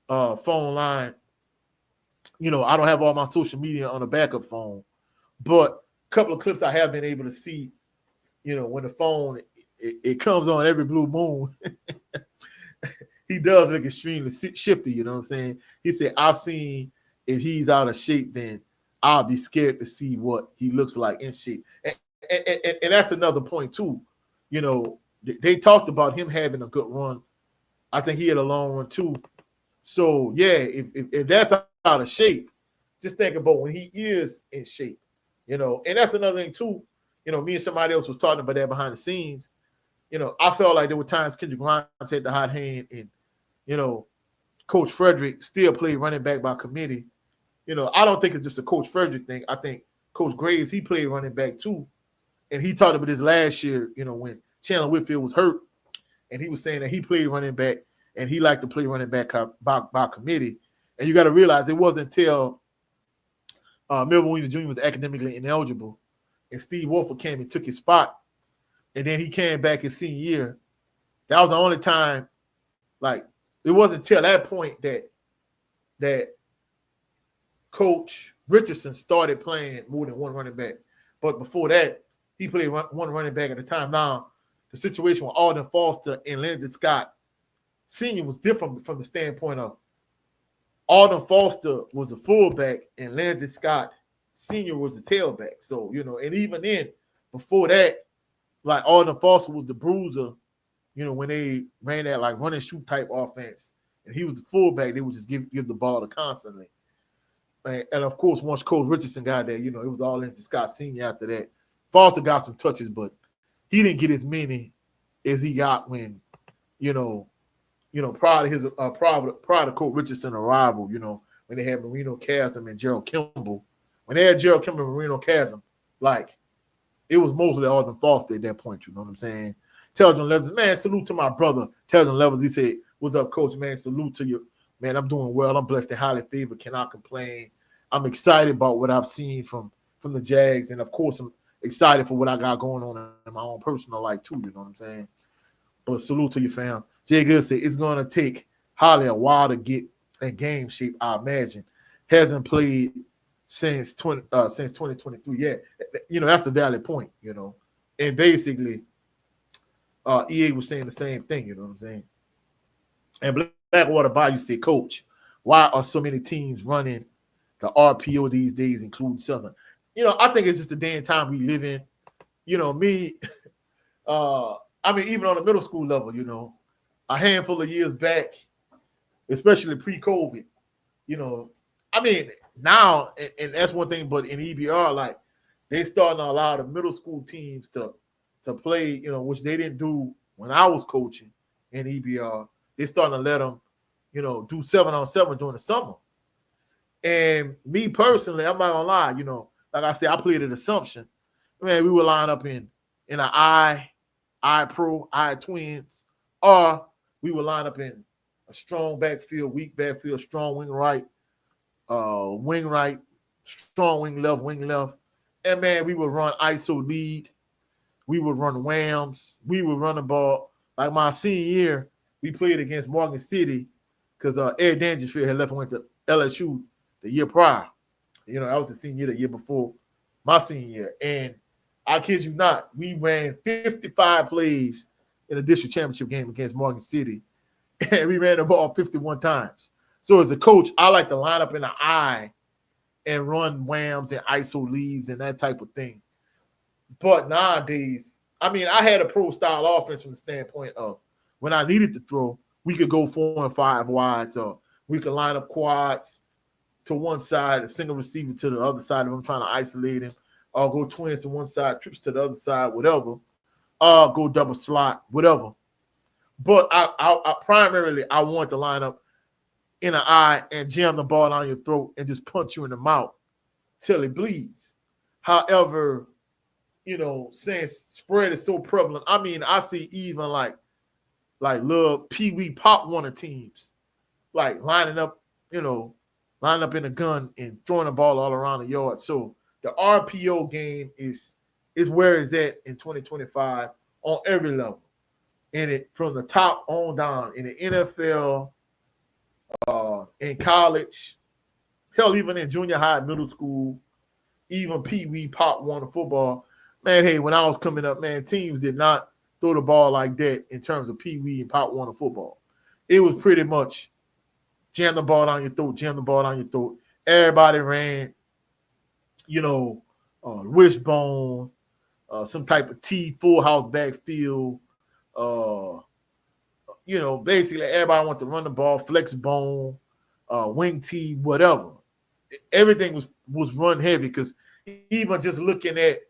phone line. You know, I don't have all my social media on a backup phone, but a couple of clips I have been able to see, you know, when the phone, it comes on every blue moon. He does look extremely shifty, you know what I'm saying? He said, I've seen if he's out of shape, then I'll be scared to see what he looks like in shape. And that's another point, too. You know, they talked about him having a good run. I think he had a long run, too. So, yeah, if that's out of shape, just think about when he is in shape, you know. And that's another thing, too. You know, me and somebody else was talking about that behind the scenes. You know, I felt like there were times Kendrick Grimes had the hot hand and, you know, Coach Fredrick still played running back by committee. You know, I don't think it's just a Coach Fredrick thing. I think Coach Graves, he played running back too. And he talked about this last year, you know, when Chandler Whitfield was hurt. And he was saying that he played running back and he liked to play running back by committee. And you got to realize it wasn't until Melvin Williams Jr. was academically ineligible and Steve Wolford came and took his spot. And then he came back his senior year. That was the only time, like, it wasn't until that point that Coach Richardson started playing more than one running back. But before that, he played one running back at a time. Now, the situation with Alden Foster and Lindsey Scott Sr. was different from the standpoint of Alden Foster was the fullback and Lindsey Scott Sr. was the tailback. So, you know, and even then, before that, like Alden Foster was the bruiser, you know, when they ran that like run and shoot type offense, and he was the fullback, they would just give the ball to constantly. And of course, once Coach Richardson got there, you know, it was all into Scott Sr. after that. Foster got some touches, but he didn't get as many as he got when, you know, prior to his prior to Coach Richardson arrival, you know, when they had Marino Chasm and Gerald Kimball. When they had Gerald Kimball and Marino Chasm, like, it was mostly Alden Foster at that point, you know what I'm saying? Telton Levels, man, salute to my brother. Telton Levels, he said, what's up, coach, man? Salute to you. Man, I'm doing well. I'm blessed and highly favored. Cannot complain. I'm excited about what I've seen from the Jags. And, of course, I'm excited for what I got going on in my own personal life, too, you know what I'm saying? But salute to you, fam. Jay Good said, it's going to take Holly a while to get in game shape, I imagine. Hasn't played since 2023. Yeah, you know, that's a valid point, you know. And basically, EA was saying the same thing, you know what I'm saying? And Blackwater Bayou said, Coach, why are so many teams running the RPO these days, including Southern? You know, I think it's just the day and time we live in. me, I mean, even on the middle school level, a handful of years back, especially pre-COVID, I mean, now, and that's one thing, but in EBR, like, they starting to allow the middle school teams to play, which they didn't do when I was coaching in EBR. They starting to let them, do 7-on-7 during the summer. And me personally, I'm not gonna lie, like I said, I played an assumption. Man, we would line up in an I Pro, I Twins, or we would line up in a strong backfield, weak backfield, strong wing right, strong wing left. And man, we would run ISO lead. We would run whams. We would run the ball. Like my senior year, we played against Morgan City because Ed Dangerfield had left and went to LSU the year prior. That was the senior year, the year before my senior year. And I kid you not, we ran 55 plays in a district championship game against Morgan City. And we ran the ball 51 times. So as a coach, I like to line up in the I and run whams and ISO leads and that type of thing. But nowadays, I mean, I had a pro-style offense from the standpoint of when I needed to throw, we could go 4 and 5 wides, or we could line up quads to one side, a single receiver to the other side if I'm trying to isolate him, or go twins to one side, trips to the other side, whatever, or go double slot, whatever. But I primarily, I want to line up in an eye and jam the ball down your throat and just punch you in the mouth till it bleeds. However, since spread is so prevalent, I mean, I see even like little Pee-wee Pop Warner teams, like lining up in a gun and throwing the ball all around the yard. So the RPO game is where it's at in 2025 on every level. And it from the top on down in the NFL, in college, hell, even in junior high, middle school, even Pee-wee Pop Warner football. Man, hey, when I was coming up, man, teams did not throw the ball like that in terms of Pee-wee and Pop Warner football. It was pretty much jam the ball down your throat. Everybody ran, wishbone, some type of T, full house backfield. Basically everybody wanted to run the ball, flex bone, wing T, whatever. Everything was run heavy because even just looking at,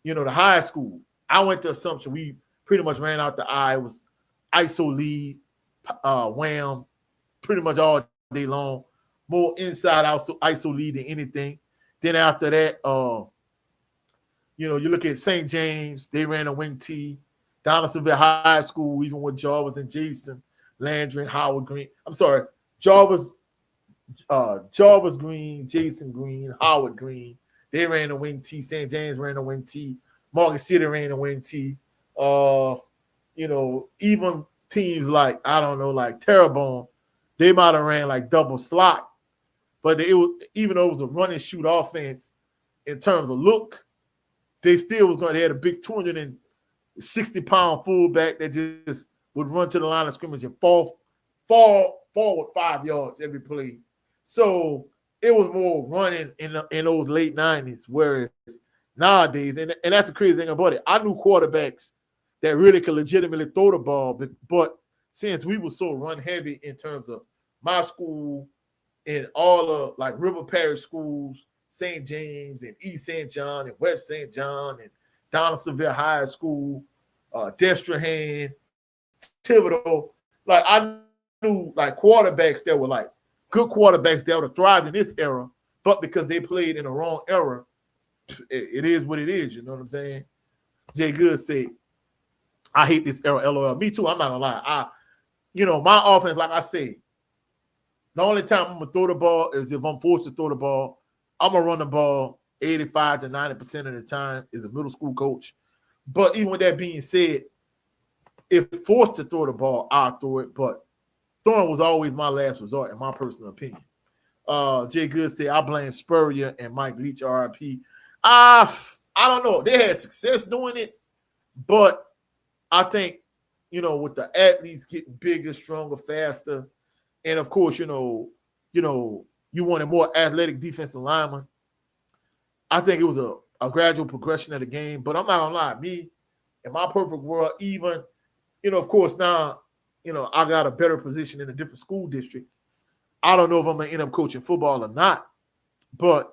the high school, I went to Assumption. We pretty much ran out the eye. It was ISO lead, wham, pretty much all day long. More inside ISO lead than anything. Then after that, you look at St. James, they ran a wing T. Donaldsonville High School, even with Jarvis and Jason, Landry and Howard Green. I'm sorry, Jarvis Green, Jason Green, Howard Green. They ran a wing T. St. James ran a wing T. Morgan City ran a wing T. Even teams like, I don't know, like Terrebonne, they might have ran like double slot. But even though it was a run and shoot offense in terms of look, they had a big 260-pound fullback that just would run to the line of scrimmage and fall forward 5 yards every play. So it was more running in those late 90s, whereas nowadays, and that's the crazy thing about it, I knew quarterbacks that really could legitimately throw the ball, but since we were so run heavy in terms of my school and all of like River Parish schools, St. James and East St. John and West St. John and Donaldsonville High School, Destrehan, Thibodeau, like I knew like quarterbacks that were like good quarterbacks that would have thrived in this era, but because they played in the wrong era, it is what it is. You know what I'm saying? Jay Good said, I hate this era, LOL. Me too. I'm not gonna lie. My offense, like I said, the only time I'm gonna throw the ball is if I'm forced to throw the ball. I'm gonna run the ball 85 to 90% of the time as a middle school coach. But even with that being said, if forced to throw the ball, I'll throw it. But throwing was always my last resort, in my personal opinion. Jay Good said, I blame Spurrier and Mike Leach, RIP. I don't know. They had success doing it, but I think, with the athletes getting bigger, stronger, faster, and of course, you wanted more athletic defensive linemen. I think it was a a gradual progression of the game. But I'm not gonna lie, me in my perfect world, even, of course now, I got a better position in a different school district. I don't know if I'm gonna end up coaching football or not, but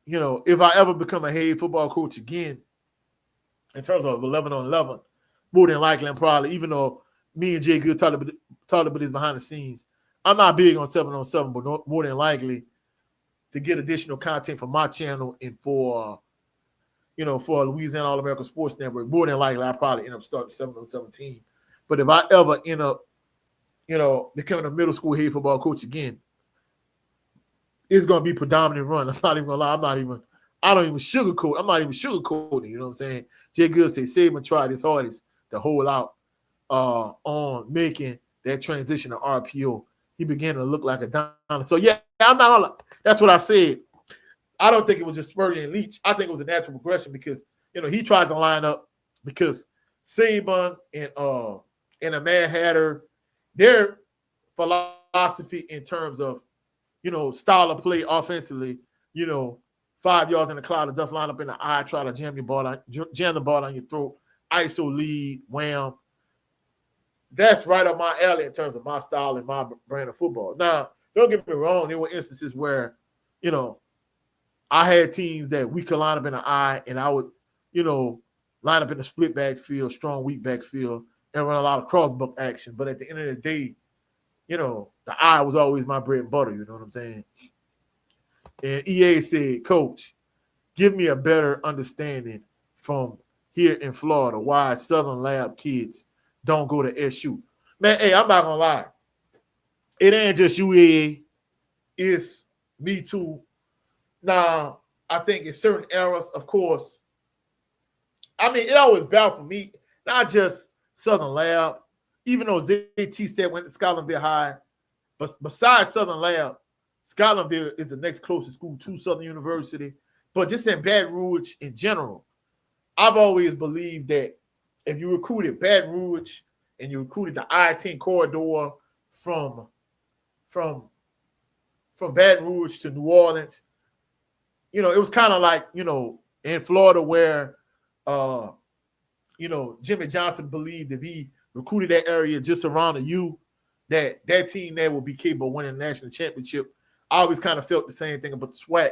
if I ever become a head football coach again, in terms of 11 on 11, more than likely, I'm probably, even though me and Jay Good talked about this behind the scenes, I'm not big on 7 on 7, but more than likely to get additional content for my channel and for Louisiana All-American Sports Network, more than likely I'll probably end up starting 7 on 17. But if I ever end up, becoming a middle school head football coach again, it's going to be predominant run. I'm not even going to lie. I don't even sugarcoat. I'm not even sugarcoating. You know what I'm saying? Jay Good say Saban tried his hardest to hold out on making that transition to RPO. He began to look like a dinosaur. So, yeah, I'm not gonna lie. That's what I said. I don't think it was just Spurrier and Leach. I think it was a natural progression because, he tried to line up because Saban and a Mad Hatter, their philosophy in terms of, style of play offensively, 5 yards in the cloud of dust, line up in the eye, try to jam the ball on your throat, ISO lead, wham. That's right up my alley in terms of my style and my brand of football. Now, don't get me wrong, there were instances where, I had teams that we could line up in the eye and I would, line up in the split backfield, strong weak backfield, and run a lot of crossbuck action. But at the end of the day, the eye was always my bread and butter, you know what I'm saying? And EA said, Coach, give me a better understanding from here in Florida why Southern Lab kids don't go to SU. Man, hey, I'm not going to lie. It ain't just you, EA. It's me too. Now, I think in certain eras, of course, it always baffled me, not just Southern Lab, even though ZT said went to Scotlandville High, but besides Southern Lab, Scotlandville is the next closest school to Southern University. But just in Baton Rouge in general, I've always believed that if you recruited Baton Rouge and you recruited the I-10 corridor from Baton Rouge to New Orleans, it was kind of like, in Florida where, Jimmy Johnson believed if he recruited that area just around the U, that team there will be capable of winning the national championship. I always kind of felt the same thing about the SWAC.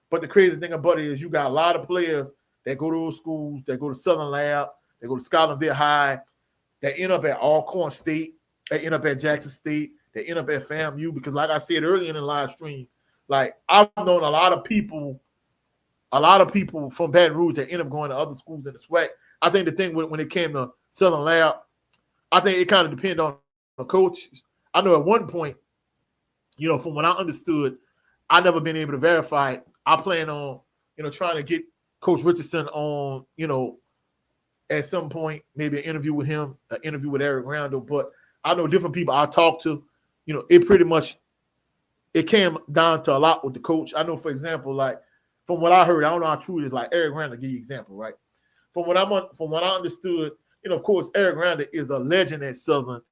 But the crazy thing about it is you got a lot of players that go to those schools, that go to Southern Lab, they go to Scotlandville High, that end up at Alcorn State, they end up at Jackson State, they end up at FAMU. Because like I said earlier in the live stream, like I've known a lot of people from Baton Rouge that end up going to other schools in the SWAC. I think the thing when it came to Southern Lab, I think it kind of depended on the coach. I know at one point, from what I understood, I never been able to verify it. I plan on, trying to get Coach Richardson on, at some point, maybe an interview with him, an interview with Eric Randall. But I know different people I talked to, it pretty much, it came down to a lot with the coach. I know, for example, like from what I heard, I don't know how true it is, like Eric Randall, give you an example, right? From what I understood, of course, Eric Randall is a legend at Southern.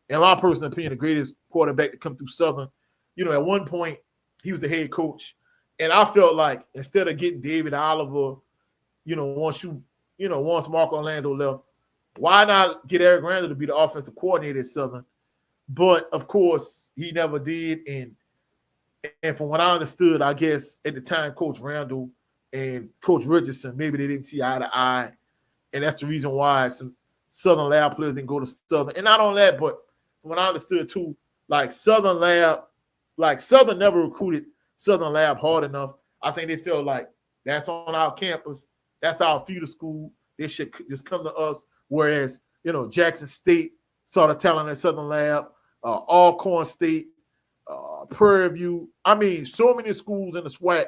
In my personal opinion, the greatest quarterback to come through Southern. At one point, he was the head coach. And I felt like instead of getting David Oliver, once Mark Orlando left, why not get Eric Randall to be the offensive coordinator at Southern? But, of course, he never did. And from what I understood, I guess at the time, Coach Randall and Coach Richardson, maybe they didn't see eye to eye. And that's the reason why some Southern Lab players didn't go to Southern. And not only that, but from what I understood, too, like Southern never recruited Southern Lab hard enough. I think they felt like that's on our campus. That's our feeder school. They should just come to us. Whereas, Jackson State saw the talent at Southern Lab, Alcorn State, Prairie View. So many schools in the SWAC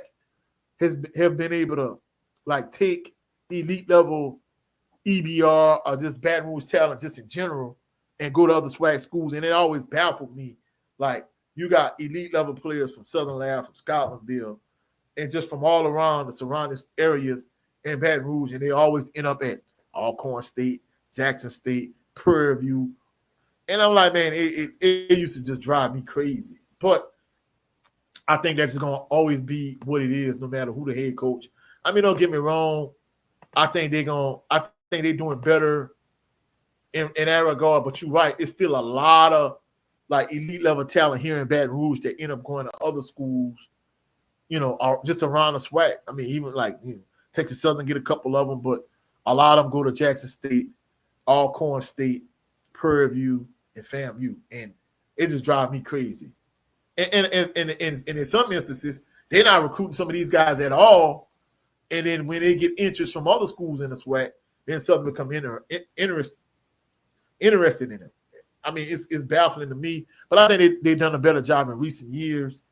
have been able to, like, take elite level EBR or just Baton Rouge talent just in general and go to other SWAC schools. And it always baffled me. Like, you got elite level players from Southern Lab, from Scotlandville, and just from all around the surrounding areas in Baton Rouge, and they always end up at Alcorn State, Jackson State, Prairie View. And I'm like, man, it used to just drive me crazy. But I think that's going to always be what it is, no matter who the head coach. I mean, don't get me wrong. I think they're doing better in that regard. But you're right. It's still a lot of like elite level talent here in Baton Rouge that end up going to other schools, just around the SWAC. I mean, even like Texas Southern get a couple of them, but a lot of them go to Jackson State, Alcorn State, Prairie View, and FAMU, and it just drives me crazy. And in some instances, they're not recruiting some of these guys at all. And then when they get interest from other schools in the SWAC, then Southern become interested in them. I mean, it's baffling to me, but I think they've done a better job in recent years,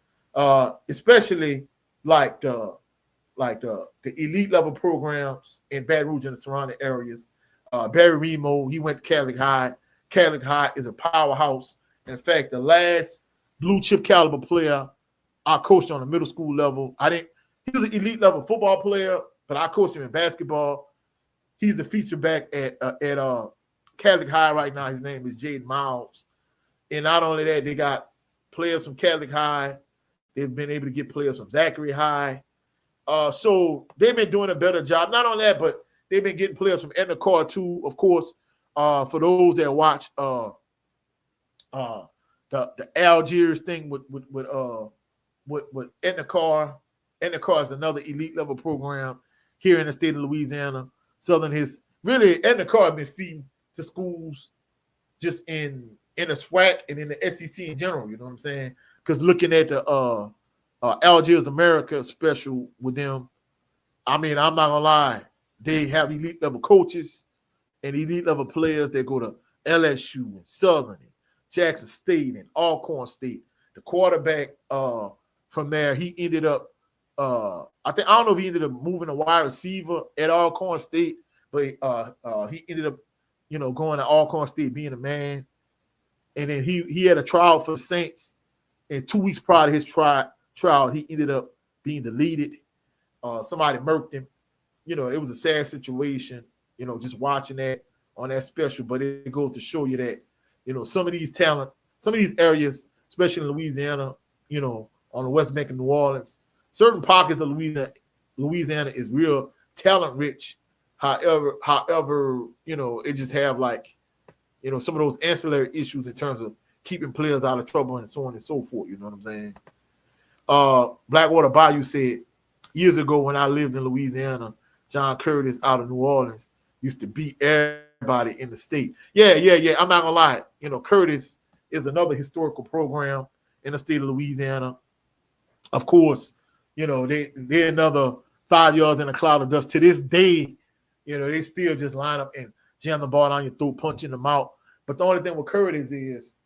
especially like the elite level programs in Baton Rouge and the surrounding areas. Barry Remo, he went to Catholic High. Catholic High is a powerhouse. In fact, the last blue chip caliber player I coached on the middle school level, he was an elite level football player, but I coached him in basketball. He's the feature back at Catholic High right now. His name is Jaden Miles. And not only that, they got players from Catholic High. They've been able to get players from Zachary High. So they've been doing a better job. Not only that, but they've been getting players from Etna Carr too, of course. For those that watch the Algiers thing with Etna Carr. Etna Carr is another elite level program here in the state of Louisiana. Etna Carr has been feeding to schools just in the SWAC and in the SEC in general. You know what I'm saying? Because looking at the Algiers America special with them, I mean, I'm not gonna lie, they have elite level coaches and elite level players that go to LSU and Southern and Jackson State and Alcorn State. The quarterback from there, he ended up I don't know if he ended up moving a wide receiver at Alcorn State, but he ended up going to Alcorn State being a man. And then he had a trial for the Saints, and 2 weeks prior to his trial, he ended up being deleted. Somebody murked him. It was a sad situation, just watching that on that special. But it goes to show you that, some of these areas, especially in Louisiana, on the West Bank of New Orleans, certain pockets of Louisiana is real talent rich. However, it just have some of those ancillary issues in terms of keeping players out of trouble and so on and so forth. You know what I'm saying? Blackwater Bayou said, years ago when I lived in Louisiana, John Curtis out of New Orleans used to beat everybody in the state. Yeah. I'm not gonna lie. Curtis is another historical program in the state of Louisiana. Of course, they're another 5 yards in a cloud of dust. To this day, they still just line up and jam the ball down your throat, punching them out. But the only thing with Curtis is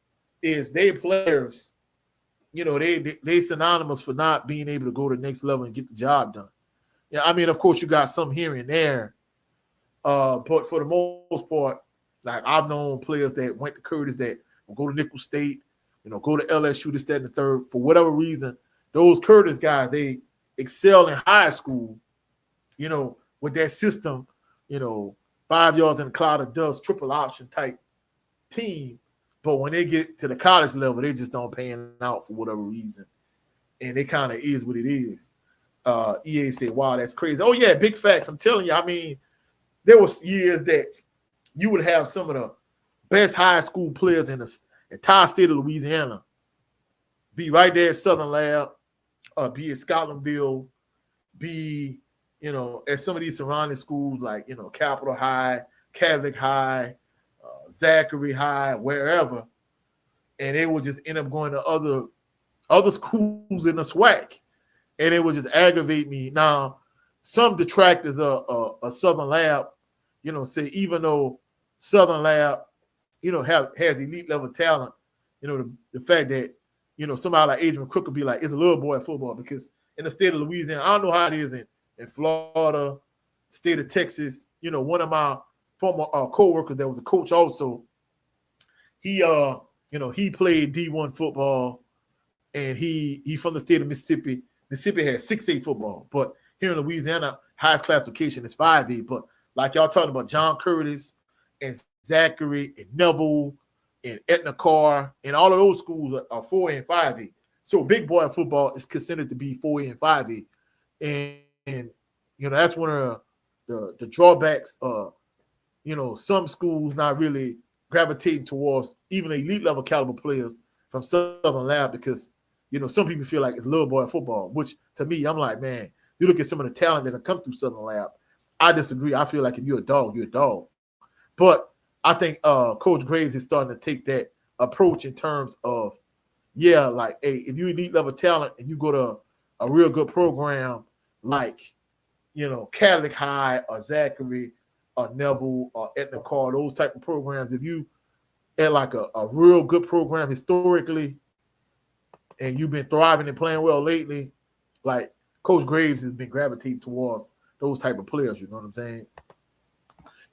they players, they synonymous for not being able to go to the next level and get the job done. Yeah, I mean, of course, you got some here and there. But for the most part, like I've known players that went to Curtis that will go to Nicholls State, go to LSU, this, that, and the third. For whatever reason, those Curtis guys, they excel in high school, with that system, 5 yards in a cloud of dust, triple option type team. But when they get to the college level, they just don't pan out for whatever reason. And it kind of is what it is. EA said, wow, that's crazy. Oh, yeah, big facts. I'm telling you, I mean, there was years that you would have some of the best high school players in the entire state of Louisiana be right there at Southern Lab, be at Scotlandville, be, at some of these surrounding schools like, Capitol High, Catholic High, Zachary High, wherever. And they would just end up going to other schools in the SWAC. And it would just aggravate me. Now, some detractors of Southern Lab, say even though Southern Lab, has elite level talent, the fact that, somebody like Adrian Crook would be like, it's a little boy at football, because in the state of Louisiana, I don't know how it is in Florida, state of Texas, one of my former co-workers that was a coach also, he played D1 football, and he from the state of Mississippi. Mississippi has 6A football, but here in Louisiana, highest classification is 5A. But like y'all talking about John Curtis and Zachary and Neville and Etna Carr and all of those schools are 4A and 5A. So big boy football is considered to be 4A and 5A. And that's one of the drawbacks. Some schools not really gravitating towards even elite level caliber players from Southern Lab because, some people feel like it's little boy football, which to me, I'm like, man, you look at some of the talent that have come through Southern Lab. I disagree. I feel like if you're a dog, you're a dog. But I think Coach Graves is starting to take that approach in terms of, like, hey, if you elite level talent and you go to a real good program like, Catholic High or Zachary or Neville or Etna Carr, those type of programs, if you at like a real good program historically and you've been thriving and playing well lately, like Coach Graves has been gravitating towards those type of players, you know what I'm saying?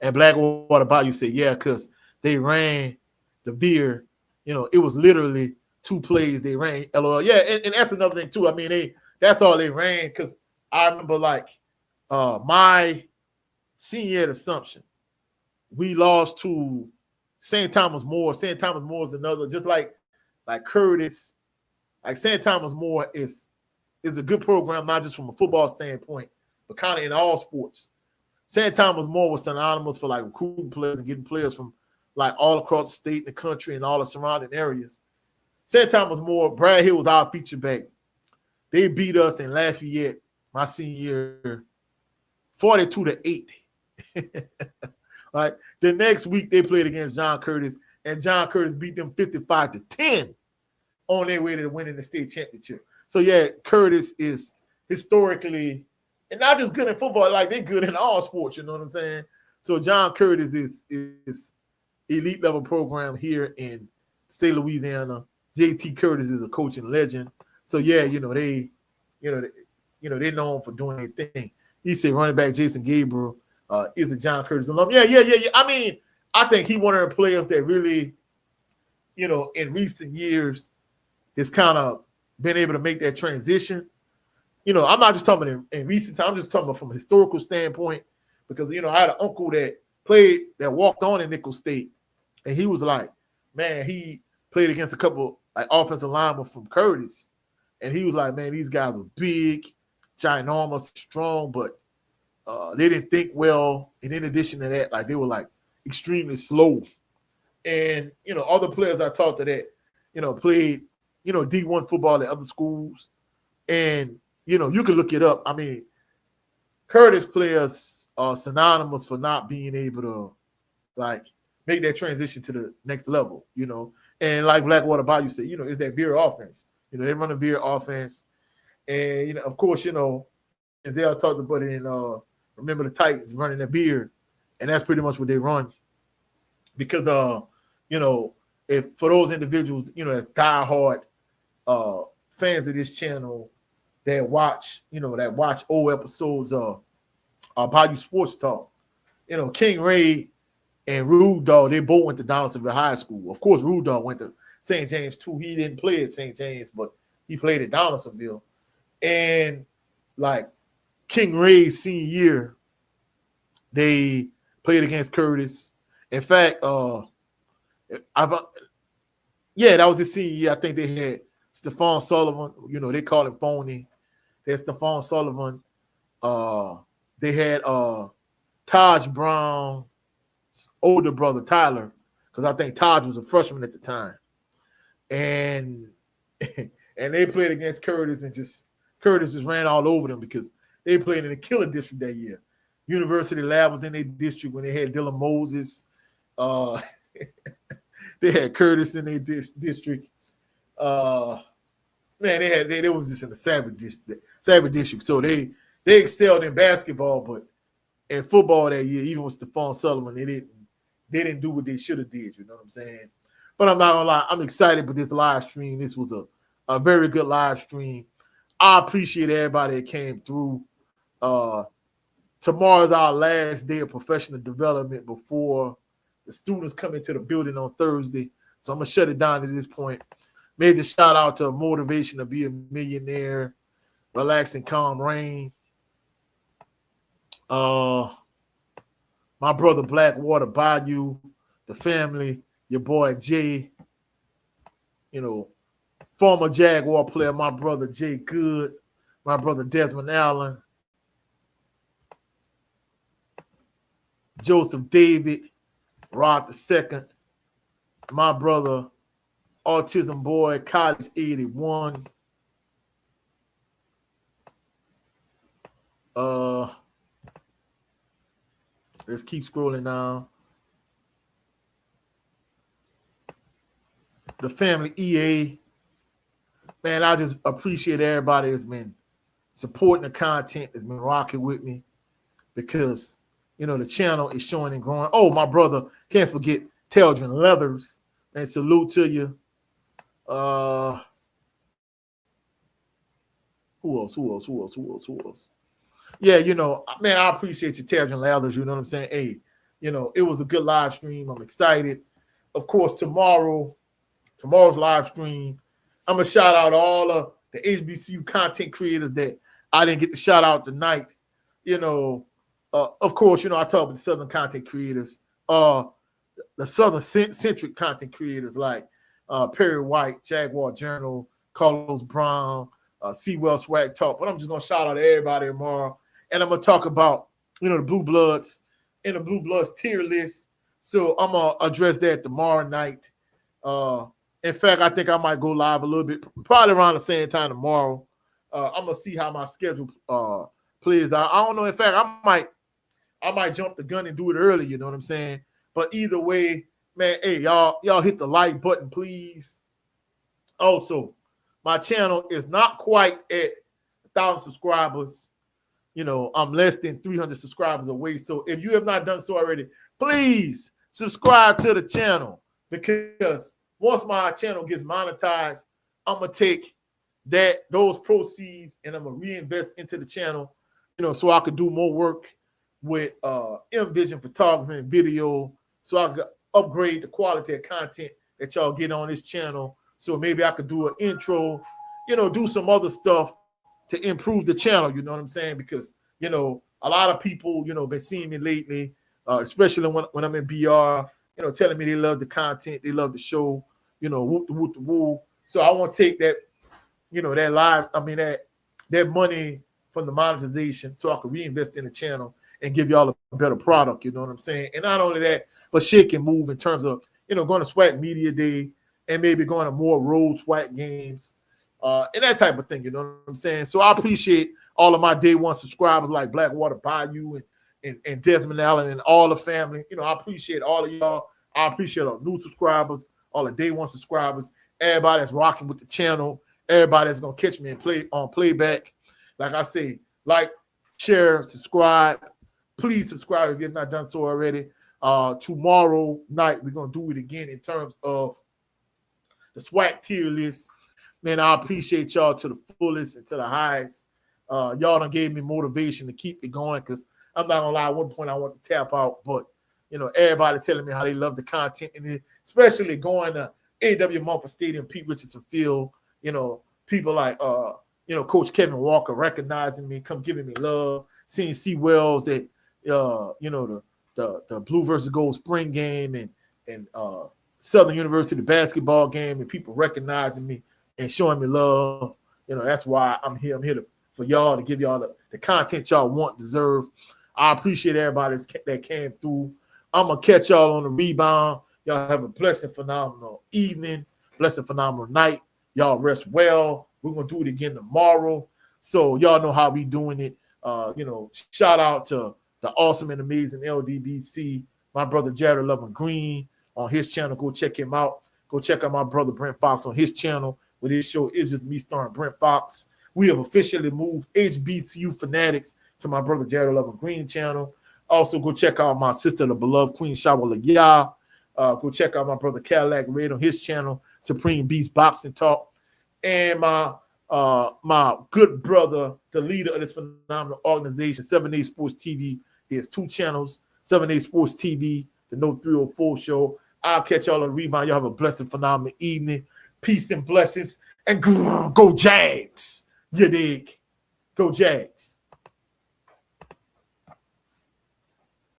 And Blackwater Bayou said, yeah, because they ran the beer, it was literally 2 plays they ran. LOL. Yeah, and that's another thing too. I mean, that's all they ran because I remember like my senior year at Assumption, we lost to St. Thomas More. St. Thomas More is another, just like Curtis. Like St. Thomas More is a good program, not just from a football standpoint, but kind of in all sports. St. Thomas More was synonymous for like recruiting players and getting players from like all across the state and the country and all the surrounding areas. St. Thomas More, Brad Hill was our feature back. They beat us in Lafayette, my senior year, 42-8. Right. The next week they played against John Curtis, and John Curtis beat them 55-10 on their way to winning the state championship. So yeah, Curtis is historically and not just good in football, like they're good in all sports. You know what I'm saying? So John Curtis is elite level program here in state of Louisiana. JT Curtis is a coaching legend. So yeah, they're known for doing their thing. He said running back Jason Gabriel is a John Curtis alum. Yeah. I mean, I think he one of the players that really, in recent years has kind of been able to make that transition. I'm not just talking about in recent time. I'm just talking about from a historical standpoint because, I had an uncle that walked on in Nicholls State, and he was like, man, he played against a couple like offensive linemen from Curtis, and he was like, man, these guys are big, ginormous, strong, but they didn't think well. And in addition to that, like they were like extremely slow. And, other players I talked to that, played, D1 football at other schools. And, you can look it up. I mean, Curtis players are synonymous for not being able to, like, make that transition to the next level, And like Blackwater Bayou said, it's that veer offense. They run a veer offense. And, of course, Azale talked about it in Remember the Titans running the beard, and that's pretty much what they run. Because if for those individuals, that's diehard fans of this channel that watch old episodes of Bayou Sports Talk, King Ray and Rude Dog, they both went to Donaldsonville High School. Of course, Rude Dog went to St. James too. He didn't play at St. James, but he played at Donaldsonville. And like King Ray's senior year, they played against Curtis. In fact, that was his senior year. I think they had Stephon Sullivan. They call him Phony. They had Stephon Sullivan. They had Taj Brown's older brother, Tyler, because I think Taj was a freshman at the time. And they played against Curtis, and Curtis just ran all over them because they played in the killer district that year. University Lab was in their district when they had Dylan Moses. They had Curtis in their district. Man, they was just in the Savage district. So they excelled in basketball, but in football that year, even with Stephon Sullivan, they didn't do what they should have did. You know what I'm saying? But I'm not gonna lie, I'm excited with this live stream. This was a very good live stream. I appreciate everybody that came through. Tomorrow's our last day of professional development before the students come into the building on Thursday. So I'm going to shut it down at this point. Major shout out to Motivation to Be a Millionaire, Relax and Calm Rain. My brother Blackwater Bayou, the family, your boy Jay, former Jaguar player, my brother Jay Good, my brother Desmond Allen, Joseph David, Rod II, my brother, Autism Boy, College 81. Let's keep scrolling down. The family EA. Man, I just appreciate everybody that's been supporting the content, that's been rocking with me, because the channel is showing and growing. Oh, my brother, can't forget Teldrin Leathers. And salute to you. Who else? Yeah, man, I appreciate you, Teldrin Leathers. You know what I'm saying? Hey, it was a good live stream. I'm excited. Of course, tomorrow's live stream, I'm going to shout out all of the HBCU content creators that I didn't get to shout out tonight. Of course, I talk about the Southern content creators, the Southern centric content creators like Perry White, Jaguar Journal, Carlos Brown, Sewell Swag Talk. But I'm just going to shout out to everybody tomorrow. And I'm going to talk about, the Blue Bloods and the Blue Bloods tier list. So I'm going to address that tomorrow night. In fact, I think I might go live a little bit, probably around the same time tomorrow. I'm going to see how my schedule plays out. I don't know. In fact, I might jump the gun and do it early, you know what I'm saying? But either way, man, hey, y'all hit the like button, please. Also, my channel is not quite at 1,000 subscribers. I'm less than 300 subscribers away. So if you have not done so already, please subscribe to the channel, because once my channel gets monetized, I'm going to take those proceeds and I'm going to reinvest into the channel, so I could do more work with M-Vision photography and video, so I could upgrade the quality of content that y'all get on this channel. So maybe I could do an intro, do some other stuff to improve the channel, you know what I'm saying? Because, a lot of people, been seeing me lately, especially when I'm in BR, telling me they love the content, they love the show, whoop the whoop the woo. So I want to take that, that money from the monetization so I can reinvest in the channel and give y'all a better product, you know what I'm saying? And not only that, but shit can move in terms of, going to SWAC Media Day and maybe going to more road SWAC games and that type of thing, you know what I'm saying? So I appreciate all of my day one subscribers like Blackwater Bayou and Desmond Allen and all the family. I appreciate all of y'all. I appreciate all new subscribers, all the day one subscribers, everybody that's rocking with the channel, everybody that's going to catch me and play on playback. Like I say, like, share, subscribe. Please subscribe if you have not done so already. Tomorrow night, we're going to do it again in terms of the SWAC tier list. Man, I appreciate y'all to the fullest and to the highest. Y'all done gave me motivation to keep it going, because I'm not going to lie, at one point I want to tap out, but, everybody telling me how they love the content, and especially going to A.W. Mumford Stadium, Pete Richardson Field, people like, Coach Kevin Walker recognizing me, come giving me love, seeing C. Wells at, the Blue versus Gold spring game and Southern University basketball game, and people recognizing me and showing me love. That's why I'm here. I'm here for y'all to give y'all the content y'all want, deserve. I appreciate everybody that came through. I'm going to catch y'all on the rebound. Y'all have a blessed, phenomenal evening, blessed, phenomenal night. Y'all rest well. We're going to do it again tomorrow. So y'all know how we doing it. Shout out to the awesome and amazing LDBC, my brother Jared Lovin Green on his channel. Go check him out. Go check out my brother Brent Fox on his channel, where his show is just me starring Brent Fox. We have officially moved HBCU Fanatics to my brother Jared Lovin Green channel. Also, go check out my sister, the beloved Queen Shawala Yah. Go check out my brother Cadillac Red on his channel, Supreme Beast Boxing Talk. And my good brother, the leader of this phenomenal organization, 7A Sports TV. He has two channels, 7A Sports TV, the No 304 Show. I'll catch y'all on the rebound. Y'all have a blessed, phenomenal evening. Peace and blessings. And go Jags. You dig? Go Jags.